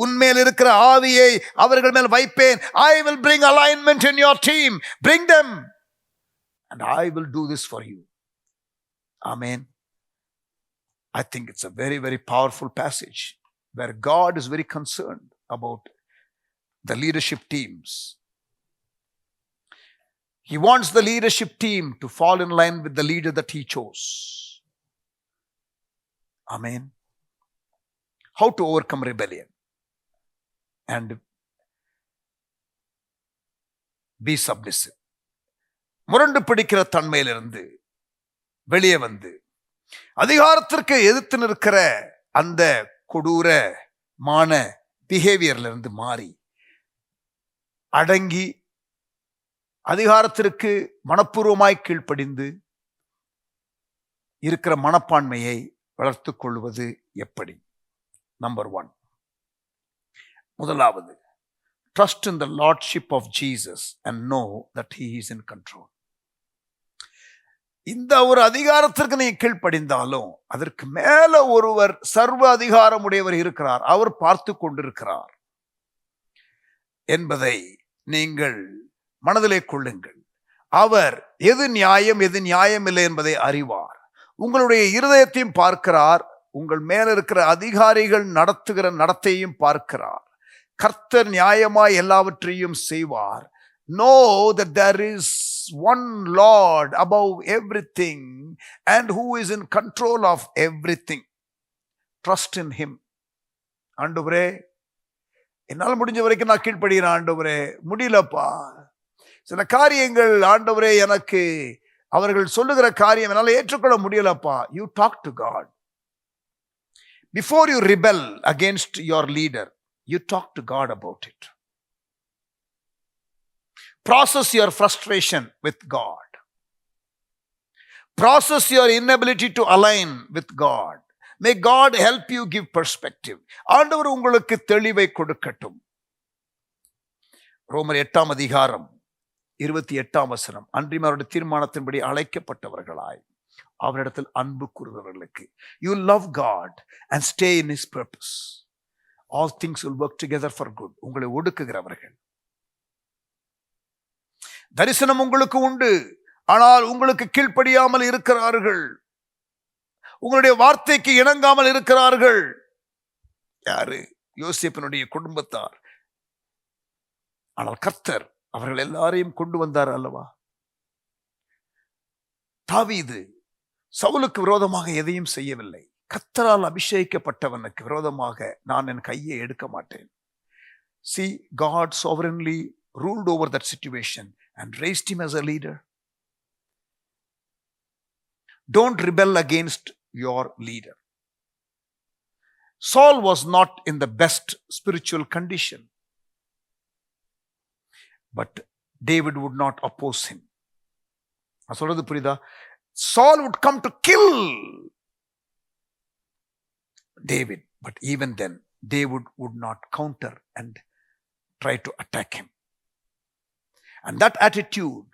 உன்மேல் இருக்கிற ஆவியை அவர்கள் மேல் வைப்பேன். I will bring alignment in your team. Bring them and I will do this for you. Amen. I think it's a very, very powerful passage where God is very concerned about the leadership teams. He wants the leadership team to fall in line with the leader that he chose. Amen. How to overcome rebellion and be submissive. முரண்டு பிடிக்கிற தன்மையிலிருந்து வெளியே வந்து அதிகாரத்திற்கு எதிர்த்து நிற்கிற அந்த கொடூரமான பிஹேவியர்ல இருந்து மாறி அடங்கி அதிகாரத்திற்கு மனப்பூர்வமாய் கீழ்ப்படிந்து இருக்கிற மனப்பான்மையை வளர்த்து கொள்வது எப்படி? நம்பர் 1, முதலாவது, trust in the lordship of Jesus and know that he is in control. இந்த ஒரு அதிகாரத்திற்கு நீ கீழ்ப்படிந்தாலும் அதற்கு மேல ஒருவர் சர்வ அதிகாரம் உடையவர் இருக்கிறார், அவர் பார்த்து கொண்டிருக்கிறார் என்பதை நீங்கள் மனதிலே கொள்ளுங்கள். அவர் எது நியாயம் எது நியாயம் இல்லை என்பதை அறிவார். உங்களுடைய இருதயத்தையும் பார்க்கிறார், உங்கள் மேல இருக்கிற அதிகாரிகள் நடத்துகிற நடத்தையும் பார்க்கிறார். கர்த்தர் நியாயமாய் எல்லாவற்றையும் செய்வார். know that there is one Lord above everything and who is in control of everything. Trust in him. ஆண்டவரே, என்னால் முடிஞ்ச வரைக்கும் நான் கீழ்ப்படுகிறேன் ஆண்டவரே, முடியலப்பா சில காரியங்கள் ஆண்டவரே எனக்கு அவர்கள் சொல்லுகிற காரியம் என்னால் ஏற்றுக்கொள்ள முடியலப்பா. You talk to God. Before you rebel against your leader, you talk to God about it. Process your frustration with God. Process your inability to align with God. May God help you give perspective. ஆண்டவர் உங்களுக்கு தெளிவை கொடுக்கட்டும். ரோமர் 8ஆம் அதிகாரம் 28ஆம் வசனம். அன்றியும் அவருடைய தீர்மானத்தின்படி அழைக்கப்பட்டவர்களாய் அவரிடத்தில் அன்பு கூறுகிறவர்களுக்கு, you love God and stay in his purpose, all things will work together for good. உங்களை ஒடுக்குகிறவர்கள், தரிசனம் உங்களுக்கு உண்டு, ஆனால் உங்களுக்கு கீழ்ப்படியாமல் இருக்கிறார்கள், உங்களுடைய வார்த்தைக்கு இணங்காமல் இருக்கிறார்கள். யாரு? யோசேப்பினுடைய குடும்பத்தார். ஆனால் கர்த்தர் அவர்கள் எல்லாரையும் கொண்டு வந்தார் அல்லவா? தாவீது சவுலுக்கு விரோதமாக எதையும் செய்யவில்லை. கர்த்தரால் அபிஷேகிக்கப்பட்டவனுக்கு விரோதமாக நான் என் கையை எடுக்க மாட்டேன். See, God sovereignly ruled over that situation and raised him as a leader. Don't rebel against your leader. Saul was not in the best spiritual condition, but David would not oppose him. நான் சொல்றது புரியுதா? Saul would come to kill David, but even then David would not counter and try to attack him. And that attitude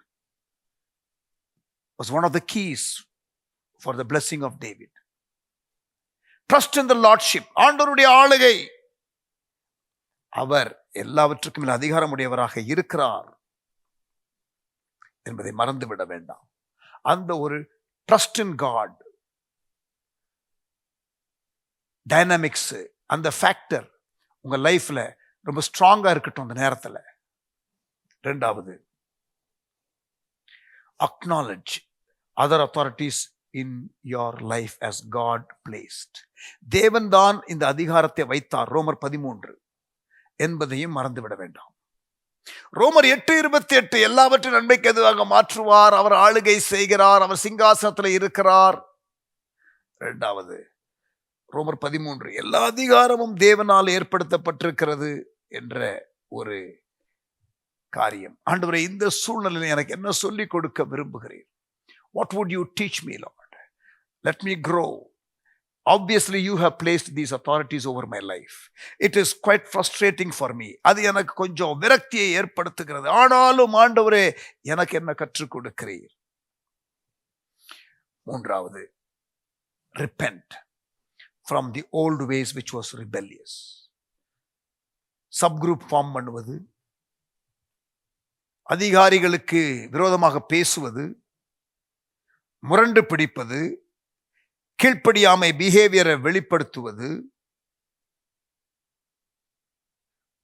was one of the keys for the blessing of David. Trust in the lordship. ஆண்டவருடைய ஆளுகை. அவர் எல்லாவற்றுக்கும் மேல் அதிகாரமுடையவராக இருக்கிறார் என்பதை மறந்துவிட வேண்டாம். அந்த ஒரு ட்ரஸ்ட் இன் காட் டைனாமிக்ஸ், அந்த ஃபேக்டர் உங்க லைஃப்ல ரொம்ப ஸ்ட்ராங்கா இருக்கட்டும் அந்த நேரத்துல. ரெண்டாவது, acknowledge other authorities in your life as God placed. தேவன் தான் இந்த அதிகாரத்தை வைத்தார், ரோமர் 13 என்பதையும் மறந்துவிட வேண்டாம். ரோமர் 8:28 எல்லாவற்றையும் நன்மைக்கு எதுவாக மாற்றுவார், அவர் ஆளுகை செய்கிறார், அவர் சிங்காசனத்தில் இருக்கிறார். இரண்டாவது, ரோமர் 13 எல்லா அதிகாரமும் தேவனால் ஏற்படுத்தப்பட்டிருக்கிறது என்ற ஒரு காரியம். ஆண்டவரே, இந்த சூழ்நிலையில் எனக்கு என்ன சொல்லிக் கொடுக்க விரும்புகிறேன்? What would you teach me, Lord? Let me grow. Obviously, you have placed these authorities over my life. It is quite frustrating for me. அது எனக்கு கொஞ்சம் விரக்தியை ஏற்படுத்துகிறது. ஆனாலும் ஆண்டவரே, எனக்கு என்ன கற்றுக் கொடுக்கிறீர்? மூன்றாவது, repent from the old ways which was rebellious. Subgroup form பண்ணுவது, அதிகாரிகளுக்கு விரோதமாக பேசுவது, முரண்டு பிடிப்பது, கீழ்ப்படியாமை பிஹேவியரை வெளிப்படுத்துவது,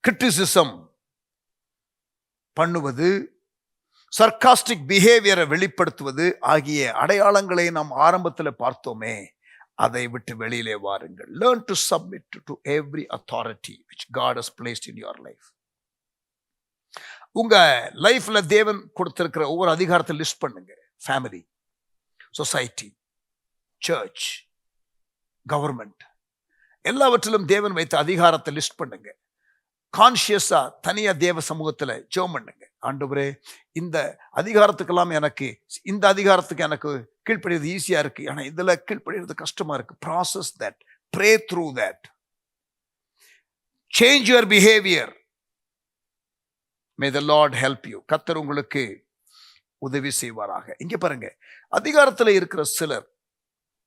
கிரிட்டிசிசம் பண்ணுவது, சர்காஸ்டிக் பிஹேவியரை வெளிப்படுத்துவது ஆகிய அடையாளங்களை நாம் ஆரம்பத்தில் பார்த்தோமே, அதை விட்டு வெளியிலே வாருங்கள். Learn to submit to every authority which God has placed in your life. உங்க லைஃப்ல தேவன் கொடுத்திருக்கிற ஒவ்வொரு அதிகாரத்தை லிஸ்ட் பண்ணுங்க. ஃபேமிலி, சொசைட்டி, சர்ச், கவர்மெண்ட், எல்லாவற்றிலும் தேவன் வைத்த அதிகாரத்தை லிஸ்ட் பண்ணுங்க. கான்சியஸா தனியா தேவ சமூகத்துல ஜெபம் பண்ணுங்க. ஆண்டவரே, இந்த அதிகாரத்துக்கெல்லாம் இந்த அதிகாரத்துக்கு எனக்கு கீழ்ப்படிறது ஈஸியா இருக்கு, ஆனா இதுல கீழ்ப்படிறது கஷ்டமா இருக்கு. Process that, pray through that, change your behaviour. May the Lord help you. கர்த்தர் உங்களுக்கு உதவி செய்வாராக. இங்க பாருங்க, அதிகாரத்தில் இருக்கிற சிலர்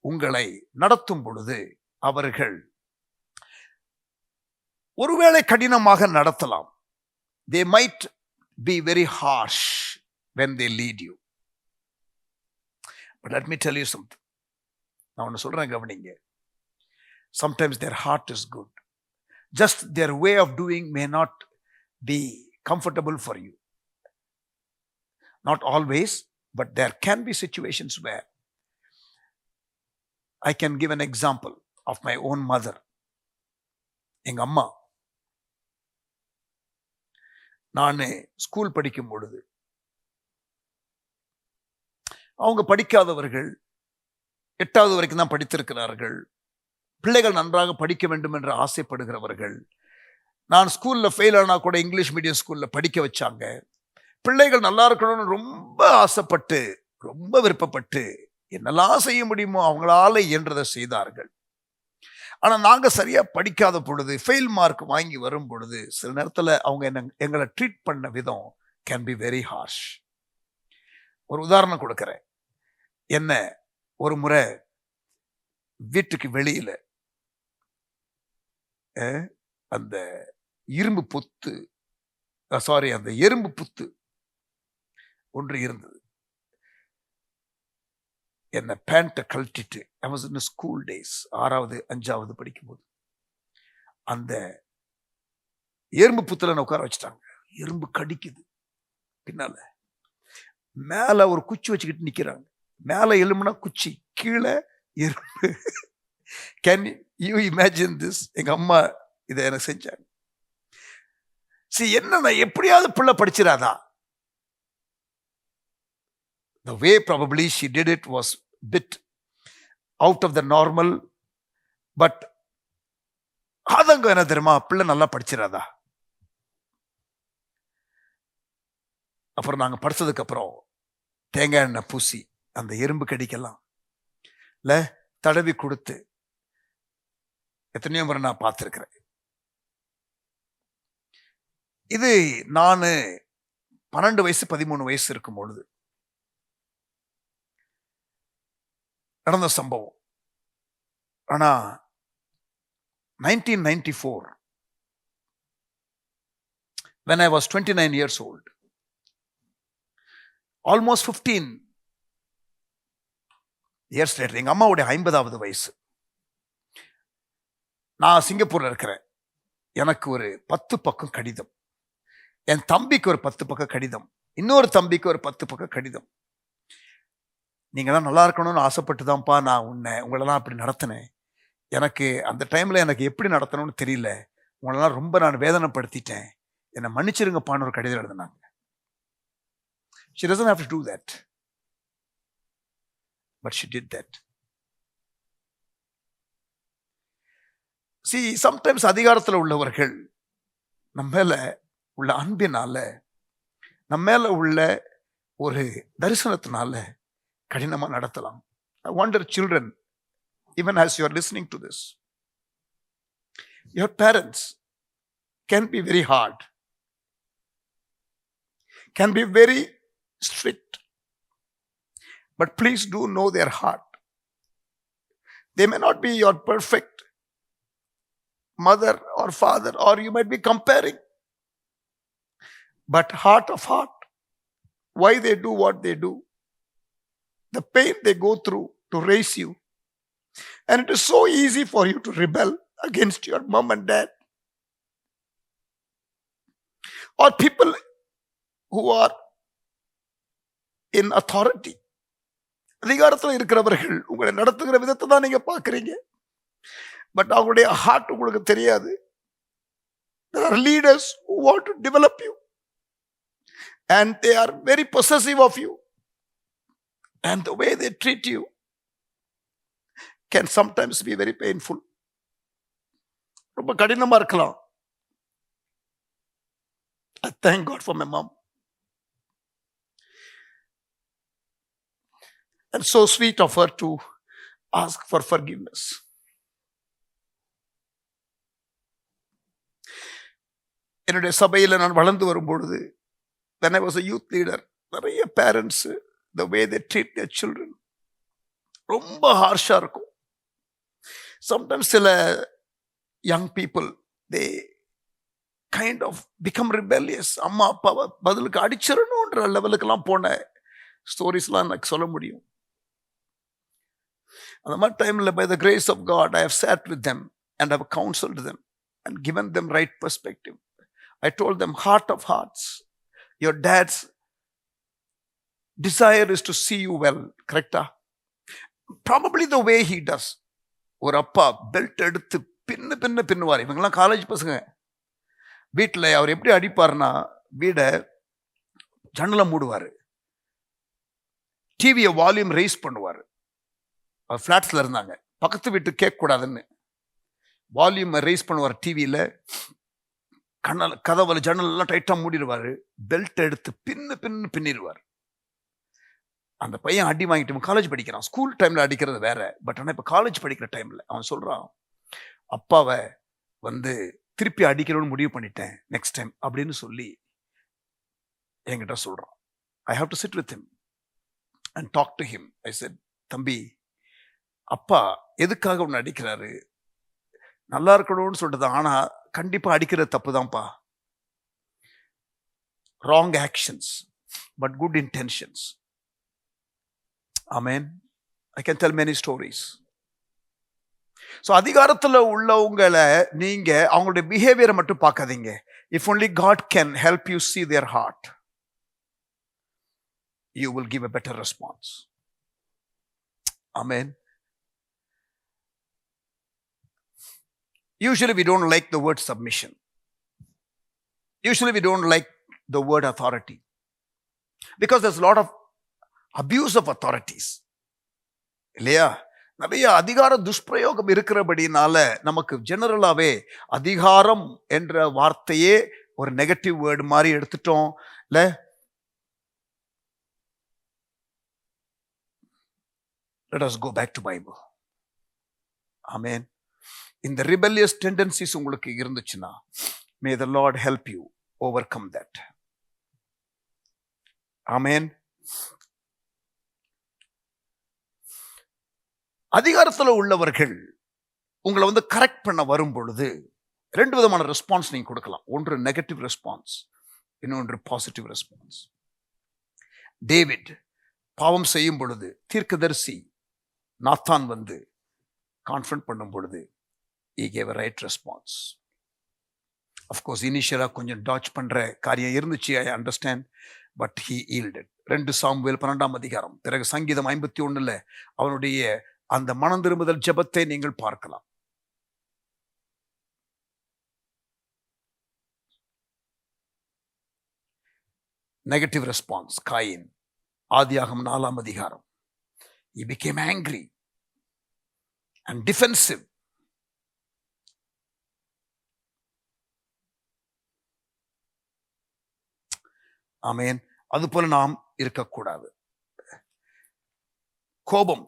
உங்களை நடத்தும் பொழுது அவர்கள் ஒருவேளை கடினமாக நடத்தலாம். They might be very harsh when they lead you. But let me tell you something. நான் ஒன்று சொல்றேன், கவனிங்க. Sometimes their heart is good. Just their way of doing may not be comfortable for you. Not always, but there can be situations where I can give an example of my own mother. எங்க அம்மா, நான் school படிக்கும் பொழுது அவங்க படிக்காதவர்கள், 8வது வரைக்கும் தான் படித்திருக்கிறார்கள். பிள்ளைகள் நன்றாக படிக்க வேண்டும் என்று ஆசைப்படுகிறவர்கள். நான் ஸ்கூல்ல ஃபெயில் ஆனா கூட இங்கிலீஷ் மீடியம் ஸ்கூல்ல படிக்க வச்சாங்க. பிள்ளைகள் நல்லா இருக்கணும்னு ரொம்ப ஆசைப்பட்டு, ரொம்ப விருப்பப்பட்டு என்னெல்லாம் செய்ய முடியுமோ அவங்களால இயன்றதை செய்தார்கள். ஆனா நாங்க சரியா படிக்காத பொழுது, ஃபெயில் மார்க் வாங்கி வரும் பொழுது, சில நேரத்துல அவங்க எங்களை ட்ரீட் பண்ண விதம் கேன் பி வெரி ஹார்ஷ். ஒரு உதாரணம் கொடுக்கிறேன். என்ன ஒரு முறை வீட்டுக்கு வெளியில அந்த இரும்பு புத்து, அந்த எறும்பு புத்து ஒன்று இருந்தது. என்ன பேண்ட்டை கழட்டிட்டு, I was in school days, 6வது 5வது படிக்கும்போது அந்த எறும்பு புத்துல உட்கார வச்சுட்டாங்க. எறும்பு கடிக்குது பின்னால. மேல ஒரு குச்சி வச்சுக்கிட்டு நிக்கிறாங்க. மேல எலும்புனா குச்சி, கீழே எறும்பு. Can you imagine this? எங்க அம்மா இதை எனக்கு செஞ்சாங்க. என்ன எப்படியாவது பிள்ளை படிச்சிடாதா? The way probably she did it was bit out of the normal, but ஆதங்கம் என்ன தெரியுமா? பிள்ளை நல்லா படிச்சிடாதா? அப்புறம் நாங்க படிச்சதுக்கு அப்புறம் தேங்காய் எண்ணெய் பூசி அந்த எறும்பு கடிக்கலாம் இல்ல தடவி கொடுத்து எத்தனையோ முறை நான் பார்த்திருக்கிறேன். இது நான் 12 வயசு 13 வயசு இருக்கும் பொழுது நடந்த சம்பவம். ஆனா 1994 when I was 29 years old, almost 15 years later, எங்க அம்மாவுடைய 50வது வயசு, நான் சிங்கப்பூர்ல இருக்கிறேன். எனக்கு ஒரு 10 பக்கம் கடிதம், என் தம்பிக்கு ஒரு 10 பக்கம் கடிதம், இன்னொரு தம்பிக்கு ஒரு 10 பக்கம் கடிதம். நீங்க தான் நல்லா இருக்கணும்னு ஆசைப்பட்டு தான்ப்பா நான் உங்களெல்லாம் அப்படி நடத்தினேன். எனக்கு அந்த டைம்ல எனக்கு எப்படி நடத்தணும்னு தெரியல. உங்களெல்லாம் ரொம்ப நான் வேதனைப்படுத்திட்டேன். என்னை மன்னிச்சிருங்கப்பான்னு ஒரு கடிதம் எழுதினாங்க. She doesn't have to do that, but she did that. See, sometimes அதிகாரத்தில் உள்ளவர்கள் நம்ம மேல உள்ள அன்பினால, நம்ம மேல உள்ள ஒரு தரிசனத்தினால கடினமா நடத்தலாம். I wonder, children, even as you are listening to this, your parents can be very hard, can be very strict, but please do know their heart. They may not be your perfect mother or father, or you might be comparing, but heart of heart, why they do what they do, the pain they go through to raise you. And it is so easy for you to rebel against your mom and dad, or people who are in authority. அதிகாரத்தில் இருக்கிறவர்கள் உங்களை நடத்துகிற விதத்தை தான் நீங்க பார்க்குறீங்க, but அவங்களுடைய heart உங்களுக்கு தெரியாது. There are leaders who want to develop you, and they are very possessive of you, and the way they treat you can sometimes be very painful. ரொம்ப கடினமா இருக்கலாம். I thank God for my mom. And so sweet of her to ask for forgiveness. என்னுடைய சபையில் நான் வளர்ந்து வரும்பொழுது, when I was a youth leader, நிறைய parents, the way they treat their children ரொம்ப ஹார்ஷா இருக்கும். Sometimes சில young people, they kind of become rebellious. அம்மா அப்பாவை பதிலுக்கு அடிச்சிடணுன்ற லெவலுக்கெல்லாம் போன ஸ்டோரிஸ்லாம் எனக்கு சொல்ல முடியும். அந்த மாதிரி டைம்ல, by the grace of God, I have sat with them and have counseled them and given them right perspective. I told them, heart of hearts, your dads desire is to see you well. கரெக்டா? Probably the way he does. ஒரு அப்பா belt எடுத்து பின்னுவார். இவங்கெல்லாம் college பசங்க. வீட்டில் அவர் எப்படி அடிப்பார்னா, வீடை ஜன்னலை மூடுவார், டிவியை வால்யூம் ரைஸ் பண்ணுவார். அவர் ஃப்ளாட்ஸில் இருந்தாங்க, பக்கத்து வீட்டு கேட்கக்கூடாதுன்னு வால்யூம் ரைஸ் பண்ணுவார். டிவியில் கதவுல ஜன்னல் எல்லாம் டைட்டாக மூடிடுவார். பெல்ட் எடுத்து பின்னிடுவார். அந்த பையன் அடி வாங்கிட்டு காலேஜ் படிக்கிறான். ஸ்கூல் டைமில் அடிக்கிறது வேற, பட் ஆனால் இப்போ காலேஜ் படிக்கிற டைமில் அவன் சொல்கிறான், அப்பாவை திருப்பி அடிக்கணும்னு முடிவு பண்ணிட்டேன் நெக்ஸ்ட் டைம் அப்படின்னு சொல்லி என்கிட்ட சொல்கிறான். I have to sit with him and talk to him. I said, தம்பி, அப்பா எதுக்காக ஒன்று அடிக்கிறாரு? நல்லா இருக்கணும்னு சொல்றது, ஆனால் கண்டிப்பாக அடிக்கிறது தப்பு தான்ப்பா. Wrong actions but good intentions. Amen. I can tell many stories. So அதிகாரத்தில் உள்ளவங்களை நீங்க அவங்களுடைய பிஹேவியரை மட்டும் பார்க்காதீங்க. If only God can help you see their heart, you will give a better response. Amen. Usually we don't like the word submission. Usually we don't like the word authority, because there's a lot of abuse of authorities. இல்லையா? நிறைய அதிகார துஷ்பிரயோகம் இருக்கிறபடினால நமக்கு ஜெனரலாவே அதிகாரம் என்ற வார்த்தையே ஒரு நெகட்டிவ் வேர்டு மாதிரி எடுத்துட்டோம். இல்ல, let us go back to Bible. Amen. இந்த rebellious tendencies உங்களுக்கு இருந்துச்சுன்னா, may the Lord help you overcome that. Amen. அதிகாரத்தில் உள்ளவர்கள் உங்களை கரெக்ட் பண்ண வரும் பொழுது ரெண்டு விதமான ரெஸ்பான்ஸ் நீங்க கொடுக்கலாம். ஒன்று நெகட்டிவ் ரெஸ்பான்ஸ், இன்னொன்று பாசிட்டிவ் ரெஸ்பான்ஸ். டேவிட் பாவம் செய்யும் பொழுது தீர்க்கதரிசி நாத்தான் கான்ஃபரண்ட் பண்ணும் பொழுது he gave a right response. Of course இனிஷியலாக கொஞ்சம் டாச் பண்ற காரியம் இருந்துச்சு, I understand, but he yielded. 2 Samuel 12ஆம் அதிகாரம், பிறகு சங்கீதம் 51 அவனுடைய அந்த மனம் திரும்புதல் ஜெபத்தை நீங்கள் பார்க்கலாம். நெகட்டிவ் ரெஸ்பான்ஸ் காயின், ஆதியாகமம் 4ஆம் அதிகாரம், he became angry and defensive. ஆமென். அதுபோல நாம் இருக்கக்கூடாது. கோபம்,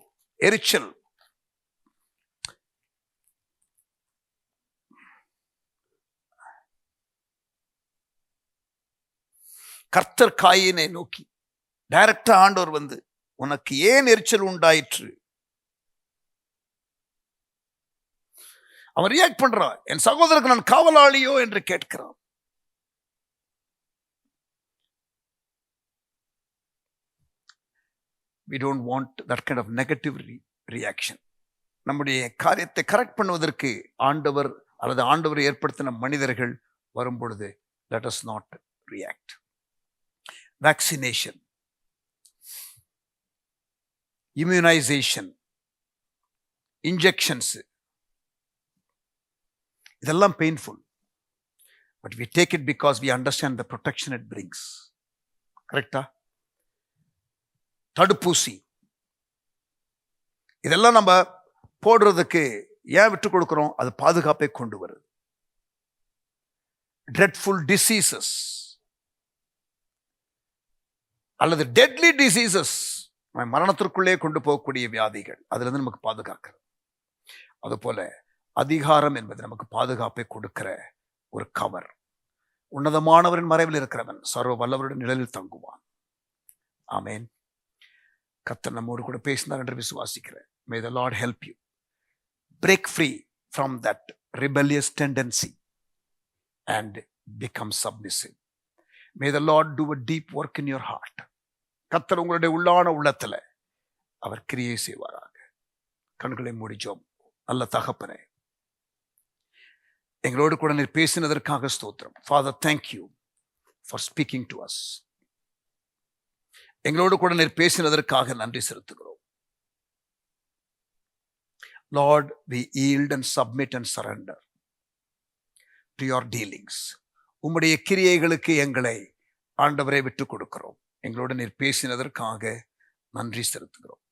எரிச்சல், கர்த்தர் காயினை நோக்கி டைரக்டா ஆண்டவர் உனக்கு ஏன் எரிச்சல் உண்டாயிற்று? அவன் ரியாக்ட் பண்றான், என் சகோதரருக்கு நான் காவலாளியோ என்று கேட்கிறான். We don't want that kind of negative reaction. நம்முடைய காரியத்தை கரெக்ட் பண்ணுவதற்கு ஆண்டவர் அல்லது ஆண்டவர் ஏற்படுத்தின மனிதர்கள் வரும் பொழுது let us not react. Vaccination, immunization, injections, இதெல்லாம் painful, but we take it because we understand the protection it brings. கரெக்டா? தடுப்பூசி, இதெல்லாம் நம்ம போடுறதுக்கு ஏன் விட்டு கொடுக்கிறோம்? அது பாதுகாப்பை கொண்டு வருது. dreadful diseases அல்லது deadly diseases, மரணத்திற்குள்ளே கொண்டு போகக்கூடிய வியாதிகள், அதுல இருந்து நமக்கு பாதுகாக்கிறது. அதுபோல அதிகாரம் என்பது நமக்கு பாதுகாப்பை கொடுக்கிற ஒரு கவர். உன்னதமானவரின் மறைவில் இருக்கிறவன் சர்வ வல்லவருடைய நிழலில் தங்குவான். ஆமென். கர்த்தர் நம்மோடு கூட பேசினார் என்று விசுவாசிக்கிறேன். May the Lord help you break free from that rebellious tendency and become submissive. May the Lord do a deep work in your heart. கர்த்தர் உங்களுடைய உள்ளான உள்ளத்துல அவர் கிரியை செய்வாராக. கண்களை மூடி ஜெபம். நல்ல தகப்பனே, எங்களோடு கூட நீர் பேசினதற்காக ஸ்தோத்திரம். Father, thank you for speaking to us. எங்களோடு கூட நீர் பேசினதற்காக நன்றி செலுத்துகிறோம். Lord, we yield and submit and surrender to your dealings. உம்முடைய கிரியைகளுக்கு எங்களை ஆண்டவரை விட்டு கொடுக்கிறோம். எங்களோடு நீர் பேசினதற்காக நன்றி செலுத்துகிறோம்.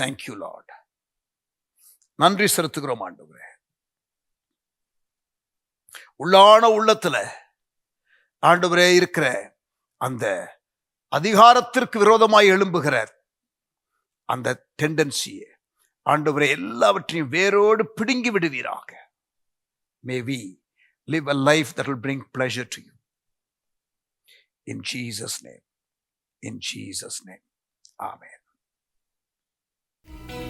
Thank you Lord. நன்றி செலுத்துகிறோம் ஆண்டவரே. உள்ளான உள்ளத்துல ஆண்டவரே இருக்கிற அந்த அதிகாரத்திற்கு விரோதமாய் எழும்புகிற அந்த டெண்டன்சியை ஆண்டவரே எல்லாவற்றையும் வேரோடு பிடுங்கி விடுவீராக. May we live a life that will bring pleasure to you. In Jesus' name. In Jesus' name. Amen.